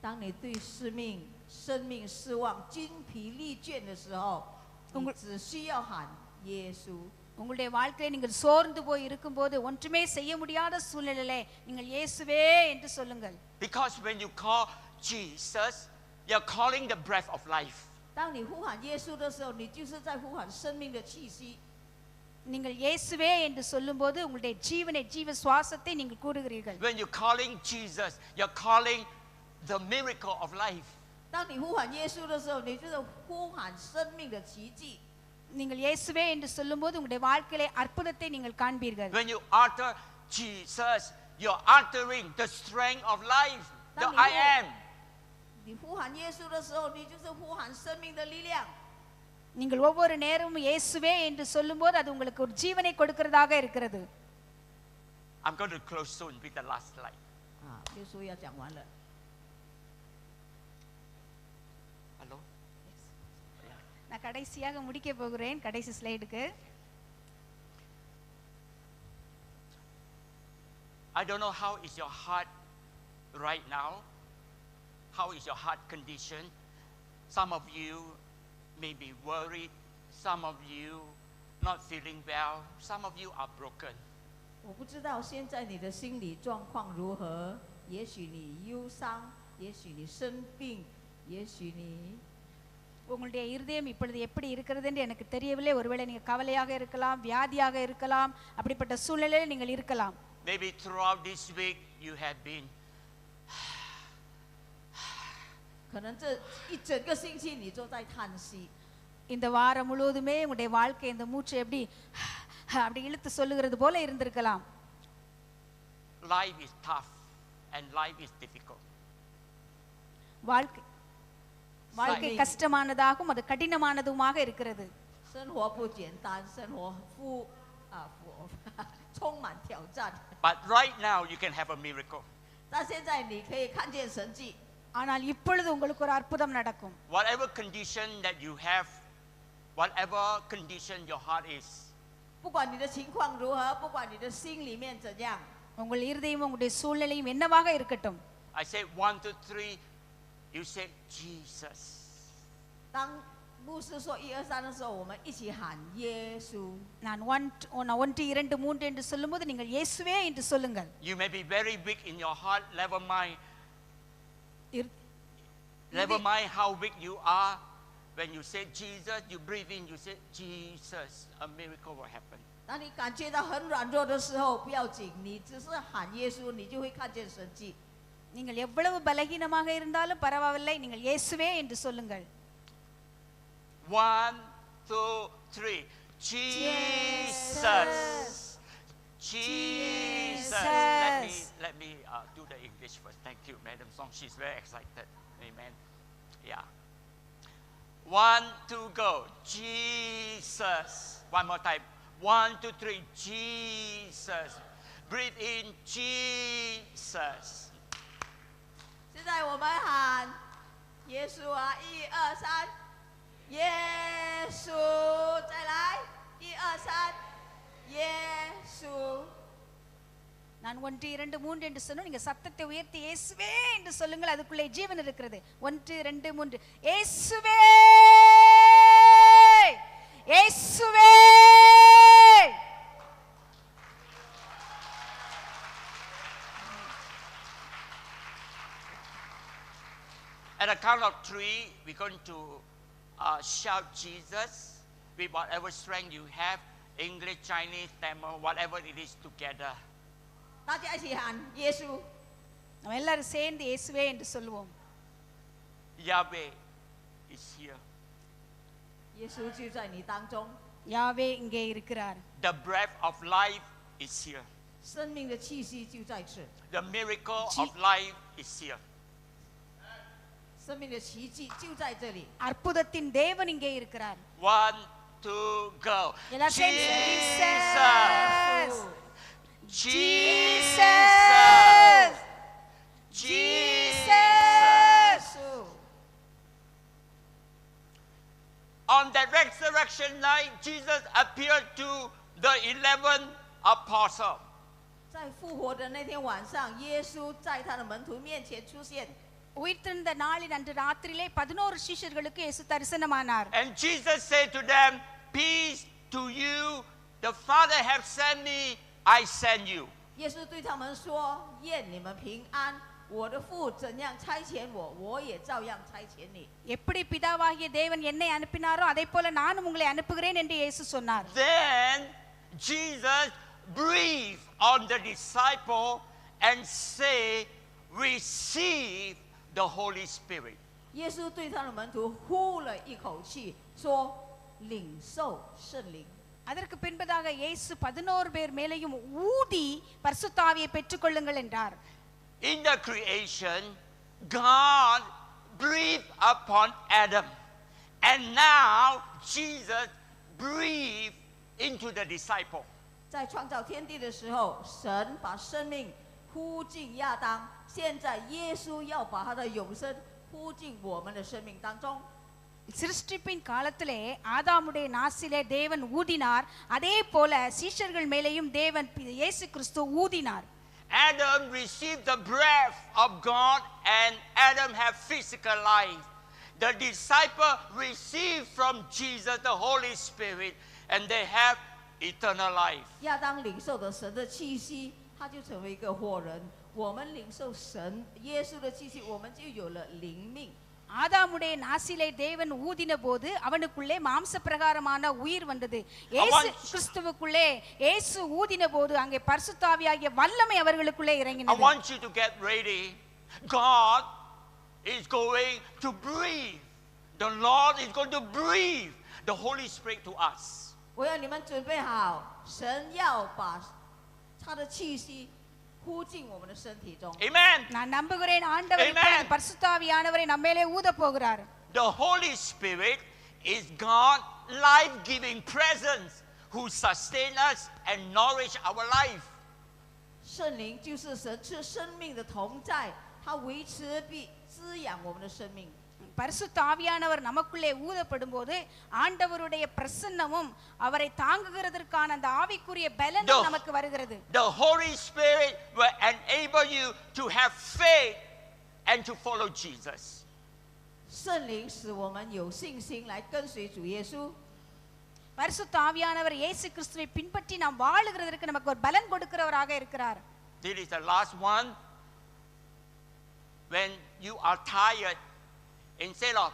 当你对生命失望、精疲力倦的时候，你只需要喊耶稣。 உங்களுடைய வாழ்க்கையை நீங்கள் சோர்ந்து போய் இருக்கும்போது ஒன்றுமே செய்ய முடியாத சூழ்நிலையிலே நீங்கள் இயேசுவே என்று சொல்லுங்கள். Because when you call Jesus, you're calling the breath of life. 当你呼喊耶稣的时候，你就是在呼喊生命的气息。 நீங்கள் இயேசுவே என்று சொல்லும்போது உங்களுடைய ஜீவ சுவாசத்தை நீங்கள் கூறுகிறீர்கள். When you're calling Jesus, you're calling the miracle of life. 当你呼喊耶稣的时候，你就是呼喊生命的奇迹。 நீங்கள் இயேசுவே என்று சொல்லும்போது உங்களுடைய வாழ்க்கையிலே அற்புதத்தை நீங்கள் காண்பீர்கள். When you utter Jesus, you're uttering the strength of life, the I am. 你呼喊耶稣的时候，你就是呼喊生命的力量。 நீங்கள் ஒவ்வொரு நேரமும் இயேசுவே என்று சொல்லும்போது அது உங்களுக்கு ஒரு ஜீவனை கொடுக்கிறதாக இருக்கிறது. I'm going to close soon with the last slide. 耶稣要讲完了。 Hello? நான் கடைசியாக முடிக்க போகிறேன் கடைசி ஸ்லைடுக்கு. I don't know how is your heart right now. How is your heart condition? Some of you may be worried. Some of you not feeling well. Some of you are broken. 我不知道现在你的心理状况如何，也许你忧伤，也许你生病，也许你 உங்களுடைய இருதயம் இப்பொழுது எப்படி இருக்கிறது என்று எனக்கு தெரியவில்லை. ஒருவேளை நீங்கள் கவலையாக இருக்கலாம், வியாதியாக இருக்கலாம், அப்படிப்பட்ட சூழ்நிலையில் நீங்கள் இருக்கலாம். Maybe throughout this week you have been 可能这一整个星期你都在叹息。 இந்த வாரம் முழுவதுமே உங்களுடைய வாழ்க்கை இந்த மூச்சை எப்படி அப்படி இழுத்து சொல்லுகிறது போல இருந்திருக்கலாம். life is tough and life is difficult. வாழ்க்கை கஷ்டமானதாகவும் அது கடினமானதுமாக இருக்கிறது. 生活不简单，生活充满挑战。 But right now you can have a miracle. 但现在你可以看见神迹。 ஆனால் இப்பொழுது உங்களுக்கு ஒரு அற்புதம் நடக்கும். Whatever condition that you have, whatever condition your heart is, 不管你的情况如何，不管你的心里面怎样， உங்கள் இருதயம் உங்களுடைய சூழ்நிலையும் என்னவாக இருக்கட்டும். I say 1, 2, 3, you say Jesus. 当牧师说1、2、3的时候，我们一起喊耶稣。 நான் 1, 2, 3 என்று சொல்லும்போது நீங்கள் இயேசுவே என்று சொல்லுங்கள். You may be very weak in your heart, never mind how weak you are. when you say Jesus, you breathe in, you say Jesus, a miracle will happen. 当你感觉到很软弱的时候，不要紧，你只是喊耶稣，你就会看见神迹。 நீங்கள் எவ்வளவு பலகீனமாக இருந்தாலும் பரவாயில்லை, நீங்கள் இயேசுவே என்று சொல்லுங்கள். 1, 2, 3. Jesus. Jesus. Let me do the English first. Thank you, Madam Song. She's very excited. Amen. Yeah. 1, 2, go. Jesus. One more time. 1, 2, 3. Jesus. Breathe in. Jesus. 现在我们喊耶稣啊，1、2、3，耶稣，再来，1、2、3，耶稣。 நான் 1 2 3 என்று சொன்னோம், நீங்க சத்தத்தை உயர்த்தி இயேசுவே என்று சொல்லுங்கள், அதுக்குள்ளே ஜீவன் இருக்கிறது. 1 2 3 இயேசுவே, இயேசுவே. At the count of 3, we're going to shout Jesus with whatever strength you have, English, Chinese, Tamil, whatever it is together. 大家一起喊耶稣。 நம்ம எல்லாரும் சேர்ந்து இயேசுவே என்று சொல்லுவோம். Yahweh is here. 耶稣就在你当中， யாவே இங்கே இருக்கிறார். The breath of life is here. 生命的气息就在此， The miracle of life is here. 生命的奇迹就在这里。 அற்புதத்தின் தேவன் இங்கே இருக்கிறார். 1, 2, go. எல்லாரும் சேர்ந்து Jesus. Jesus. Jesus. Jesus. On that resurrection night, Jesus appeared to the 11 apostles. 在复活的那天晚上，耶稣在他的门徒面前出现。 உயிர்த்தெழுந்த நாளில் அன்று ராத்திரியிலே 11 சீஷர்களுக்கு இயேசு தரிசனமானார். And Jesus said to them, peace to you. The Father have sent me, I send you. 耶稣对他们说：“愿你们平安。我的父怎样差遣我，我也照样差遣你。” எப்படி பிதாவாகிய தேவன் என்னை அனுப்பினாரோ அதே போல நானும் உங்களை அனுப்புகிறேன் என்று இயேசு சொன்னார். Then Jesus breathed on the disciple and say, receive the Holy Spirit. 耶稣对他的门徒呼了一口气，说：“领受圣灵。” அதற்கு பின்பதாக இயேசு 11 பேர் மேலேயும் ஊதி பரிசுத்த ஆவியை பெற்றுக்கொள்ளுங்கள் என்றார். In the creation, God breathed upon Adam. And now Jesus breathed into the disciple. 在创造天地的时候，神把生命呼进亚当，现在耶稣要把他的永生呼进我们的生命当中。 சிருஷ்டிப்பின் காலத்திலே ஆதாமுடைய நாசிலே தேவன் ஊதினார், அதே போல சீஷர்கள் மேலேயும் தேவன் இயேசு கிறிஸ்து ஊதினார். Adam received the breath of God and Adam had physical life. The disciple received from Jesus the Holy Spirit and they have eternal life. 亚当领受的神的气息，他就成为一个活人；我们领受神耶稣的气息，我们就有了灵命。 ஆதாமுடைய நாசிலே தேவன் ஊதின போது அவனுக்குள்ளே மாம்ச பிரகாரமான உயிர் வந்தது. இயேசு கிறிஸ்துவுக்குள்ளே இயேசு ஊதின போது அங்கே பரிசுத்த ஆவியாகிய வல்லமை அவர்களுக்குள்ளே I இறங்கினது. want you to get ready. God is going to breathe. The Lord is going to breathe the Holy Spirit to us. 我要你们准备好，神要把他的气息呼进我们的身体中。 Amen. நான் நம்புகிறேன் ஆண்டவர் Amen. இப்பொழுது பரிசுத்த ஆவியானவரை நம்மேலே ஊத போகிறார். The Holy Spirit is God's life-giving presence who sustains us and nourish our life. 圣灵就是神赐生命的同在，它维持并滋养我们的生命。 பரிசுத்த ஆவியானவர் நமக்குள்ளே ஊதப்படும் போது ஆண்டவருடைய பிரசன்னமும் அவரை தாங்குகிறதற்கான அந்த ஆவிக்குரிய பலனும் நமக்கு வருகிறது. The Holy Spirit will enable you to have faith and to follow Jesus. 圣灵使我们有信心来跟随主耶稣。 பரிசுத்த ஆவியானவர் இயேசு கிறிஸ்துவை பின்பற்றி நாம் வாழுகிறதற்கு நமக்கு ஒரு பலன் கொடுக்கிறவராக இருக்கிறார். This is the last one. When you are tired, instead of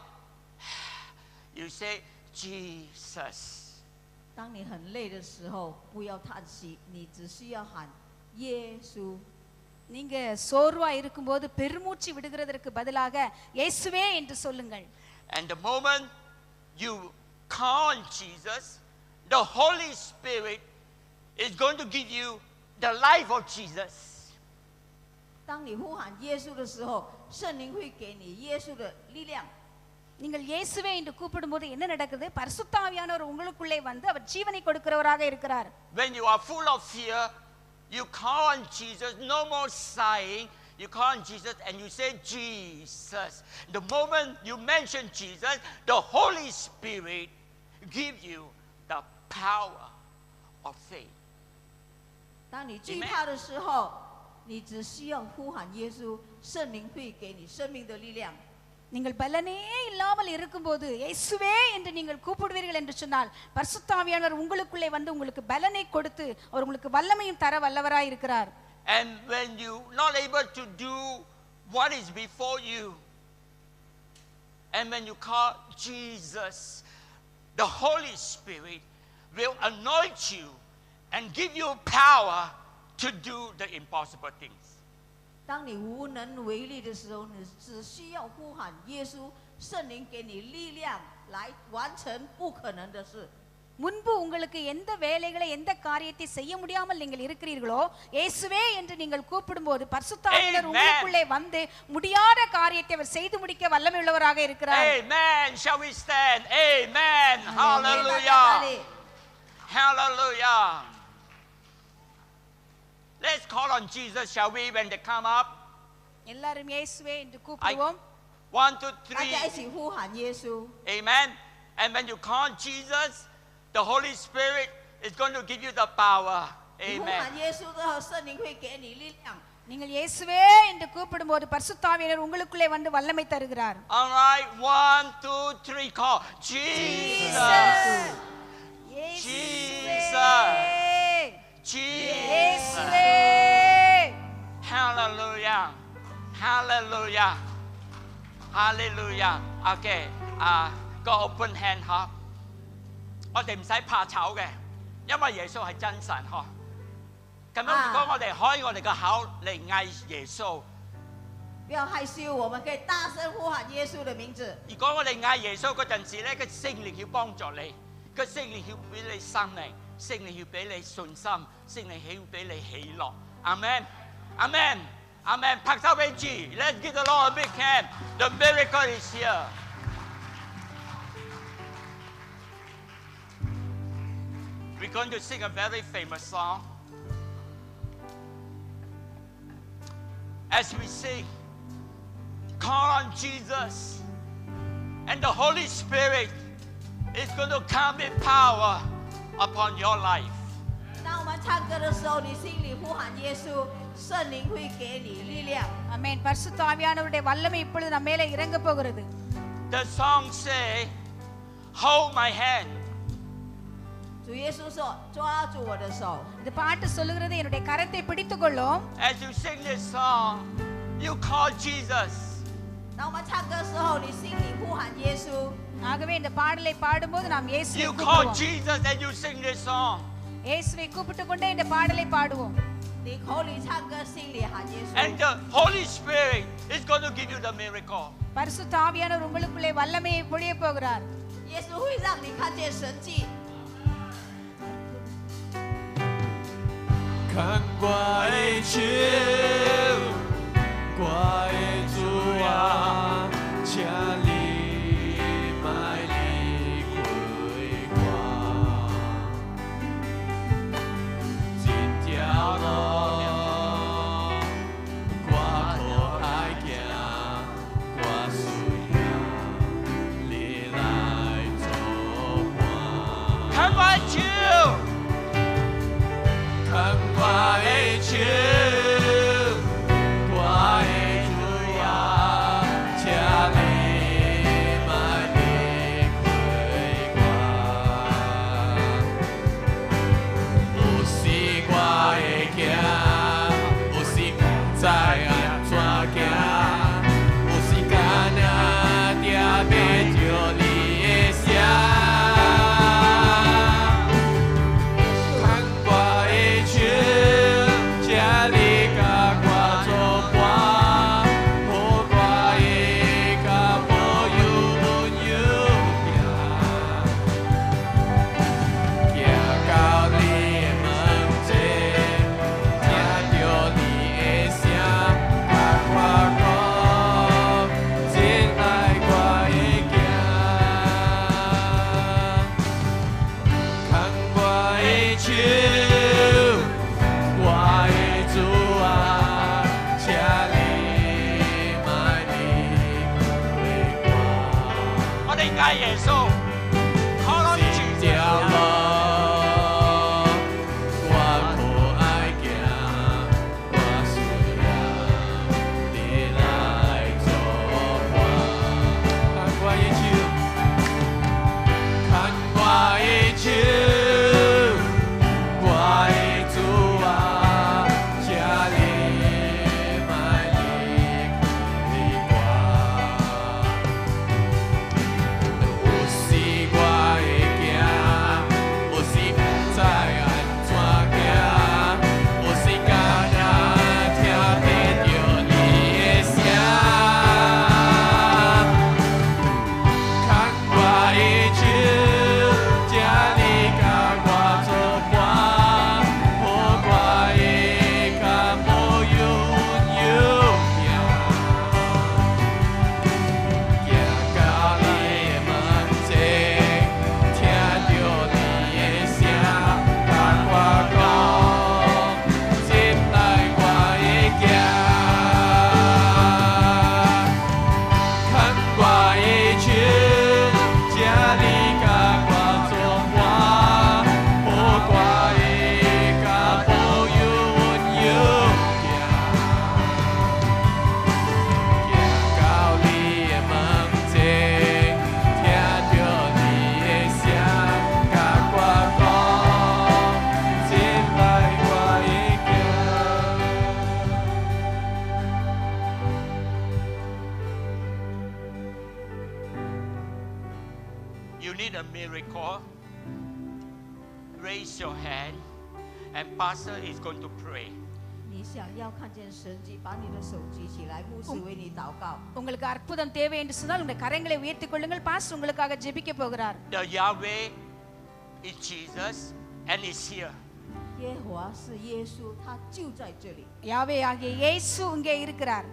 you say, Jesus. 当你很累的时候，不要叹息，你只需要喊耶稣。 நீங்க சோர்வா இருக்கும்போது பெருமூச்சு விடுகிறதற்கு பதிலாக இயேசுவே என்று சொல்லுங்கள். And the moment you call on Jesus, the Holy Spirit is going to give you the life of Jesus. 当你呼喊耶稣的时候，圣灵会给你耶稣的力量。 நீங்கள் இயேசுவே என்று கூப்பிடும்போது என்ன நடக்குது? பரிசுத்த ஆவியானவர் உங்களுக்குள்ளே வந்து அவர் ஜீவனை கொடுக்கிறவராக இருக்கிறார். When you are full of fear, you call on Jesus, no more sighing. You call on Jesus and you say, Jesus. The moment you mention Jesus, the Holy Spirit gives you the power of faith. 当你惧怕的时候，你只需要呼喊耶稣，圣灵会给你生命的力量。 நீங்கள் பலனே இல்லாமல் இருக்கும்போது இயேசுவே என்று நீங்கள் கூப்பிடுவீர்கள் என்று சொன்னால் பரிசுத்த ஆவியானவர் உங்களுக்குள்ளே வந்து உங்களுக்கு பலனை கொடுத்து அவர் உங்களுக்கு வல்லமையும் தர வல்லவராய் இருக்கிறார். And when you not able to do what is before you, and when you call Jesus, the Holy Spirit will anoint you and give you power to do the impossible things. 当你无能为力的时候，你只需要呼喊耶稣，圣灵给你力量来完成不可能的事。 முன்பு உங்களுக்கு எந்த வேலைகளை எந்த காரியத்தை செய்ய முடியாமல் நீங்கள் இருக்கிறீர்களோ இயேசுவே என்று நீங்கள் கூப்பிடும்போது பரிசுத்த ஆவியானவர் உங்களுக்குள்ளே வந்து முடியாத காரியத்தை அவர் செய்து முடிக்க வல்லமை உள்ளவராக இருக்கிறார். Amen. Shall we stand? Amen. Hallelujah. Hallelujah. Let's call on Jesus, shall we, when they come up? எல்லாரும் இயேசுவே என்று கூப்பிடுவோம். 1, 2, 大家一 3. 起呼喊耶稣。 Amen. And when you call Jesus, the Holy Spirit is going to give you the power. 你呼 Amen. 喊耶稣之后，圣灵会给你力量。 நீங்கள் இயேசுவே என்று கூப்பிடும்போது பரிசுத்த ஆவியானவர் உங்களுக்குள்ளே வந்து வல்லமை தருகிறார். All right. 1, 2, 3. Call. Jesus. Jesus. Hallelujah. Hallelujah. Hallelujah. Okay. Go open hand 嗬。我哋唔使怕醜嘅，因為耶穌係真神嗬。咁樣如果我哋開我哋個口嚟嗌耶穌，不要害羞，我們可以大聲呼喊耶穌的名字。如果我哋嗌耶穌嗰陣時咧，個聖靈要幫助你，個聖靈要俾你生命，聖靈要俾你信心，聖靈要俾你喜樂。Amen. Amen. Amen. 拍手俾主 ，Let's give the Lord a big hand. The miracle is here. We're going to sing a very famous song. As we sing, call on Jesus, and the Holy Spirit is going to come in power upon your life. 当我们唱歌的时候，你心里呼喊耶稣，圣灵会给你力量。 ஆமென். பரிசுத்த ஆவியானவருடைய வல்லமை இப்பொழுது நம்ம மேலே இறங்க போகிறது. The song say, hold my hand. 主耶稣说：“抓住我的手。 இந்த பாட்டு சொல்லுகிறது என்னுடைய கரத்தை பிடித்துக்கொள்ளும். As you sing this song, you call Jesus. ”当我们唱歌的时候，你心里呼喊耶稣。 ஆகவே இந்த பாடலை பாடும்போது நாம் இயேசுவை You call கூப்பிடுவோம். Jesus and you sing this song. இயேசுவை கூப்பிட்டு கொண்டே இந்த பாடலை பாடுவோம். 你口里唱歌，心里喊耶稣。 And the Holy Spirit is going to give you the miracle. பரிசுத்த ஆவியானவர் உங்களுக்குள்ளே வல்லமையை பொழிய போகிறார். 耶稣会让你看见神迹。 看我的手，我的主啊，请你莫离开我。这条路，我可爱行，我需要你来作伴。 Come on, you. 看我的手，我的主啊，请你莫离开我。有时我会惊，有时不知安怎行，有时干那定要着你的 miracle, raise your hand and Pastor is going to pray. 你想要看见神迹，把你的手举起来，牧师为你祷告。 உங்களுக்கு அற்புதம் தேவை என்று சொன்னால் உங்களுடைய கரங்களை உயர்த்திக் கொள்ளுங்கள். பாஸ்டர் உங்களுக்காக ஜெபிக்க போகிறார். The Yahweh is Jesus and is here. 耶和华是耶稣，他就在这里。 யாவே ஆகிய இயேசு இங்கே இருக்கிறார்.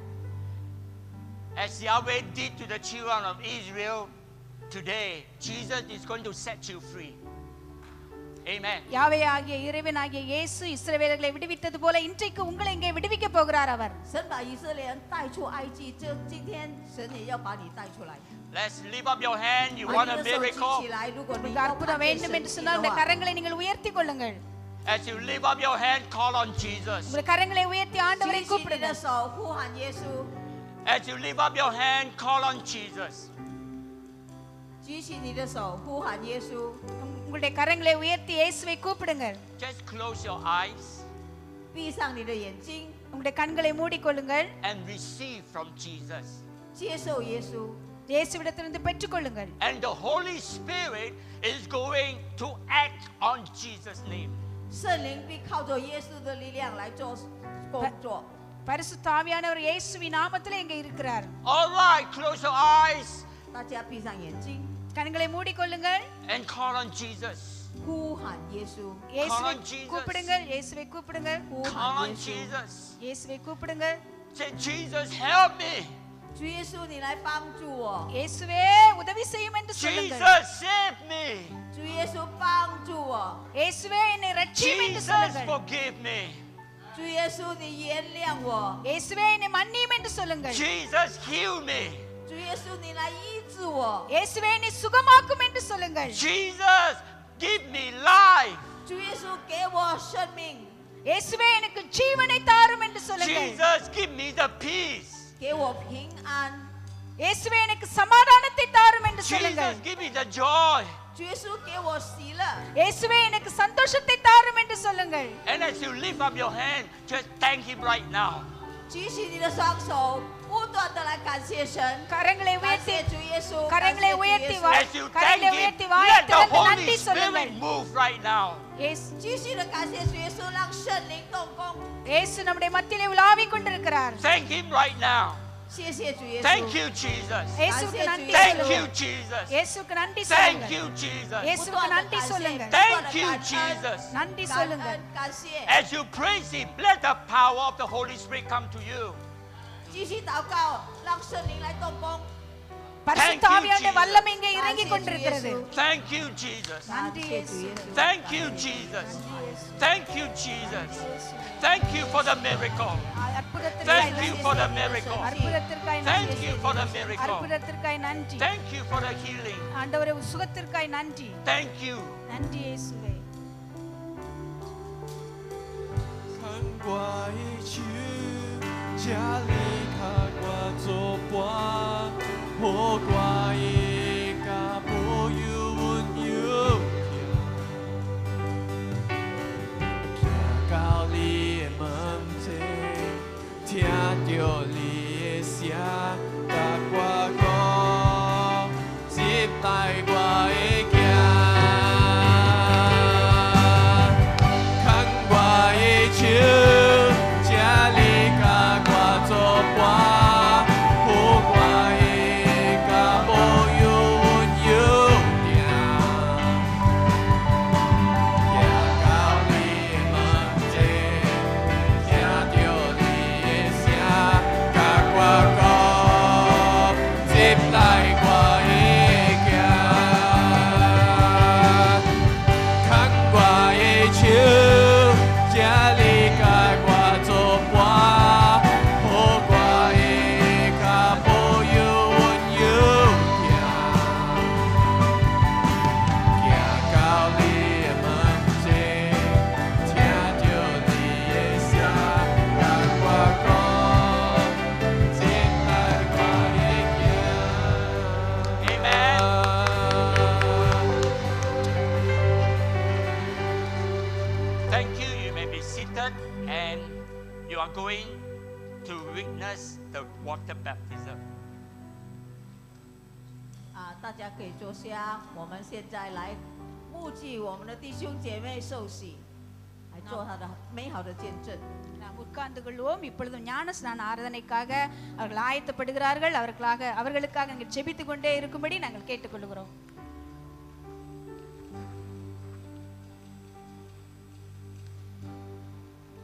As Yahweh did to the children of Israel, today Jesus is going to set you free. Amen. யாவே ஆகிய இறைவனாகிய இயேசு இஸ்ரவேலர்களை விடுவித்தது போல இன்றைக்கு உங்களை இங்கே விடுவிக்க போகிறார் அவர். 神把以色列人带出埃及，今天神也要把你带出来。 Let's lift up your hand. You 把 want 你 a 的手举 miracle? 起来，如果你 உங்களுக்கு 要 அற்புதம் 看见 வேண்டும் 神 என்று 迹 சொன்னால் 的 உங்களுடைய 话， கரங்களை நீங்கள் உயர்த்திக் கொள்ளுங்கள். As you lift up your hand, call on Jesus. உங்களுடைய கரங்களை உயர்த்தி ஆண்டவரை 举起你 கூப்பிடுங்கள். 的手，呼喊耶稣。 As you lift up your hand, call on Jesus. 举起你的手，呼喊耶稣。 உங்களுடைய கரங்களை உயர்த்தி இயேசுவை கூப்பிடுங்கள். Just close your eyes 闭上你的眼睛， உங்களுடைய கண்களை மூடிக்கொள்ளுங்கள். and receive from Jesus. 接受耶稣。 இயேசுவிடத்திலிருந்து பெற்றுக்கொள்ளுங்கள். And the Holy Spirit is going to act on Jesus' name. 圣灵必靠着耶稣的力量来做工作。 பரிசுத்த ஆவியானவர் இயேசுவின் நாமத்திலே இங்கே இருக்கிறார். All right, close your eyes 大家闭上眼睛， கண்களை மூடிக்கொள்ளுங்கள். and call on Jesus. 呼喊耶稣， இயேசுவை on Jesus. கூப்பிடுங்கள். இயேசுவை கூப்பிடுங்கள். 呼 Call 喊 on 耶稣。 Jesus. இயேசுவை கூப்பிடுங்கள். Say, Jesus, help me. 主耶稣，你来帮助我。 இயேசுவே உதவி செய்யும் என்று சொல்லுங்கள். Jesus, save me. 主耶稣帮助我。 இயேசுவே என்னை ரட்சியும் என்று Jesus, சொல்லுங்கள். forgive me. 主耶稣，你原谅我。 இயேசுவே என்னை மன்னியும் என்று சொல்லுங்கள். Jesus, heal me. 主耶稣，你来医治我。 இயேசுவே என்னை சுகமாக்கும் என்று சொல்லுங்கள். Jesus, give me life. 主耶稣，给我生命， இயேசுவே எனக்கு ஜீவனை தாரும் என்று சொல்லுங்கள். Jesus, give me the peace. 给我平安。 இயேசுவே எனக்கு சமாதானத்தை தாரும் என்று சொல்லுங்கள். Jesus, give me the joy. 主耶稣，给我喜乐。 இயேசுவே எனக்கு சந்தோஷத்தை தாரும் என்று சொல்லுங்கள். And as you lift up your hand, just thank Him right now. 举起你的双手，不断的来感谢神， கரங்களை 感 உயர்த்தி 谢主耶稣， கரங்களை 感谢主 உயர்த்தி 耶 வா 稣。 As you thank கரங்களை Him, உயர்த்தி வாயை let the திறந்து Holy நன்றி சொல்லுங்கள். Spirit move right now. இயேசு 继续的感谢主耶稣，让圣灵动工。 இயேசு நம்முடைய மத்தியிலே உலாவிக் கொண்டிருக்கிறார். Thank Him right now. 谢谢主耶稣。 Thank you, Jesus. இயேசுவுக்கு நன்றி Thank you, சொல்லுங்கள். Jesus. இயேசுவுக்கு நன்றி Thank சொல்லுங்கள். you, Jesus. இயேசுவுக்கு நன்றி சொல்லுங்கள். Thank you, Jesus. நன்றி 感 சொல்லுங்கள். 恩感谢， As you praise Him, let the power of the Holy Spirit come to you. 继续祷告，让圣灵来动工。 பரிசுத்த ஆவியானவருடைய வல்லமை இங்கே இறங்கிக் கொண்டிருக்கிறது. Thank you, Jesus. நன்றி 感谢主 இயேசு. 耶稣。 Thank you, Jesus. Thank you, Jesus. Thank you for the miracle. அற்புதத்திற்காய் Thank you நன்றி. for the miracle. அற்புதத்திற்காய் Thank நன்றி. you for the miracle. அற்புதத்திற்காய் நன்றி. Thank you for the healing. ஆண்டவரே சுகத்திற்காய் நன்றி. Thank you. நன்றி இயேசுவே. 看我的手，这里较我作伴，好我的甲保佑阮有行，行到你的门前，听着你的声，甲我讲，接待我的行。 看我的手，这里甲我作伴，好我的甲保佑阮有定，行到你的门前，听着你的声，甲我讲，接来我的行。 看我的手，这里甲我作伴，好我的甲保佑阮有定，行到你的门前，听着你的声，甲我讲，接来我的行。 Amen. Thank you. You may be seated and you are going to witness the water baptism. 大家可以坐下。我们现在来募集我们的弟兄姐妹受洗，来做他的美好的见证。 நாம் உட்கார்ந்து கொள்வோம். இப்பொழுது ஞான ஸ்நான ஆராதனைக்காக அவர்கள் ஆயத்தப்படுகிறார்கள். அவர்களுக்காக நீங்கள் ஜெபித்துக் கொண்டே இருக்கும்படி நாங்கள் கேட்டுக்கொள்கிறோம்.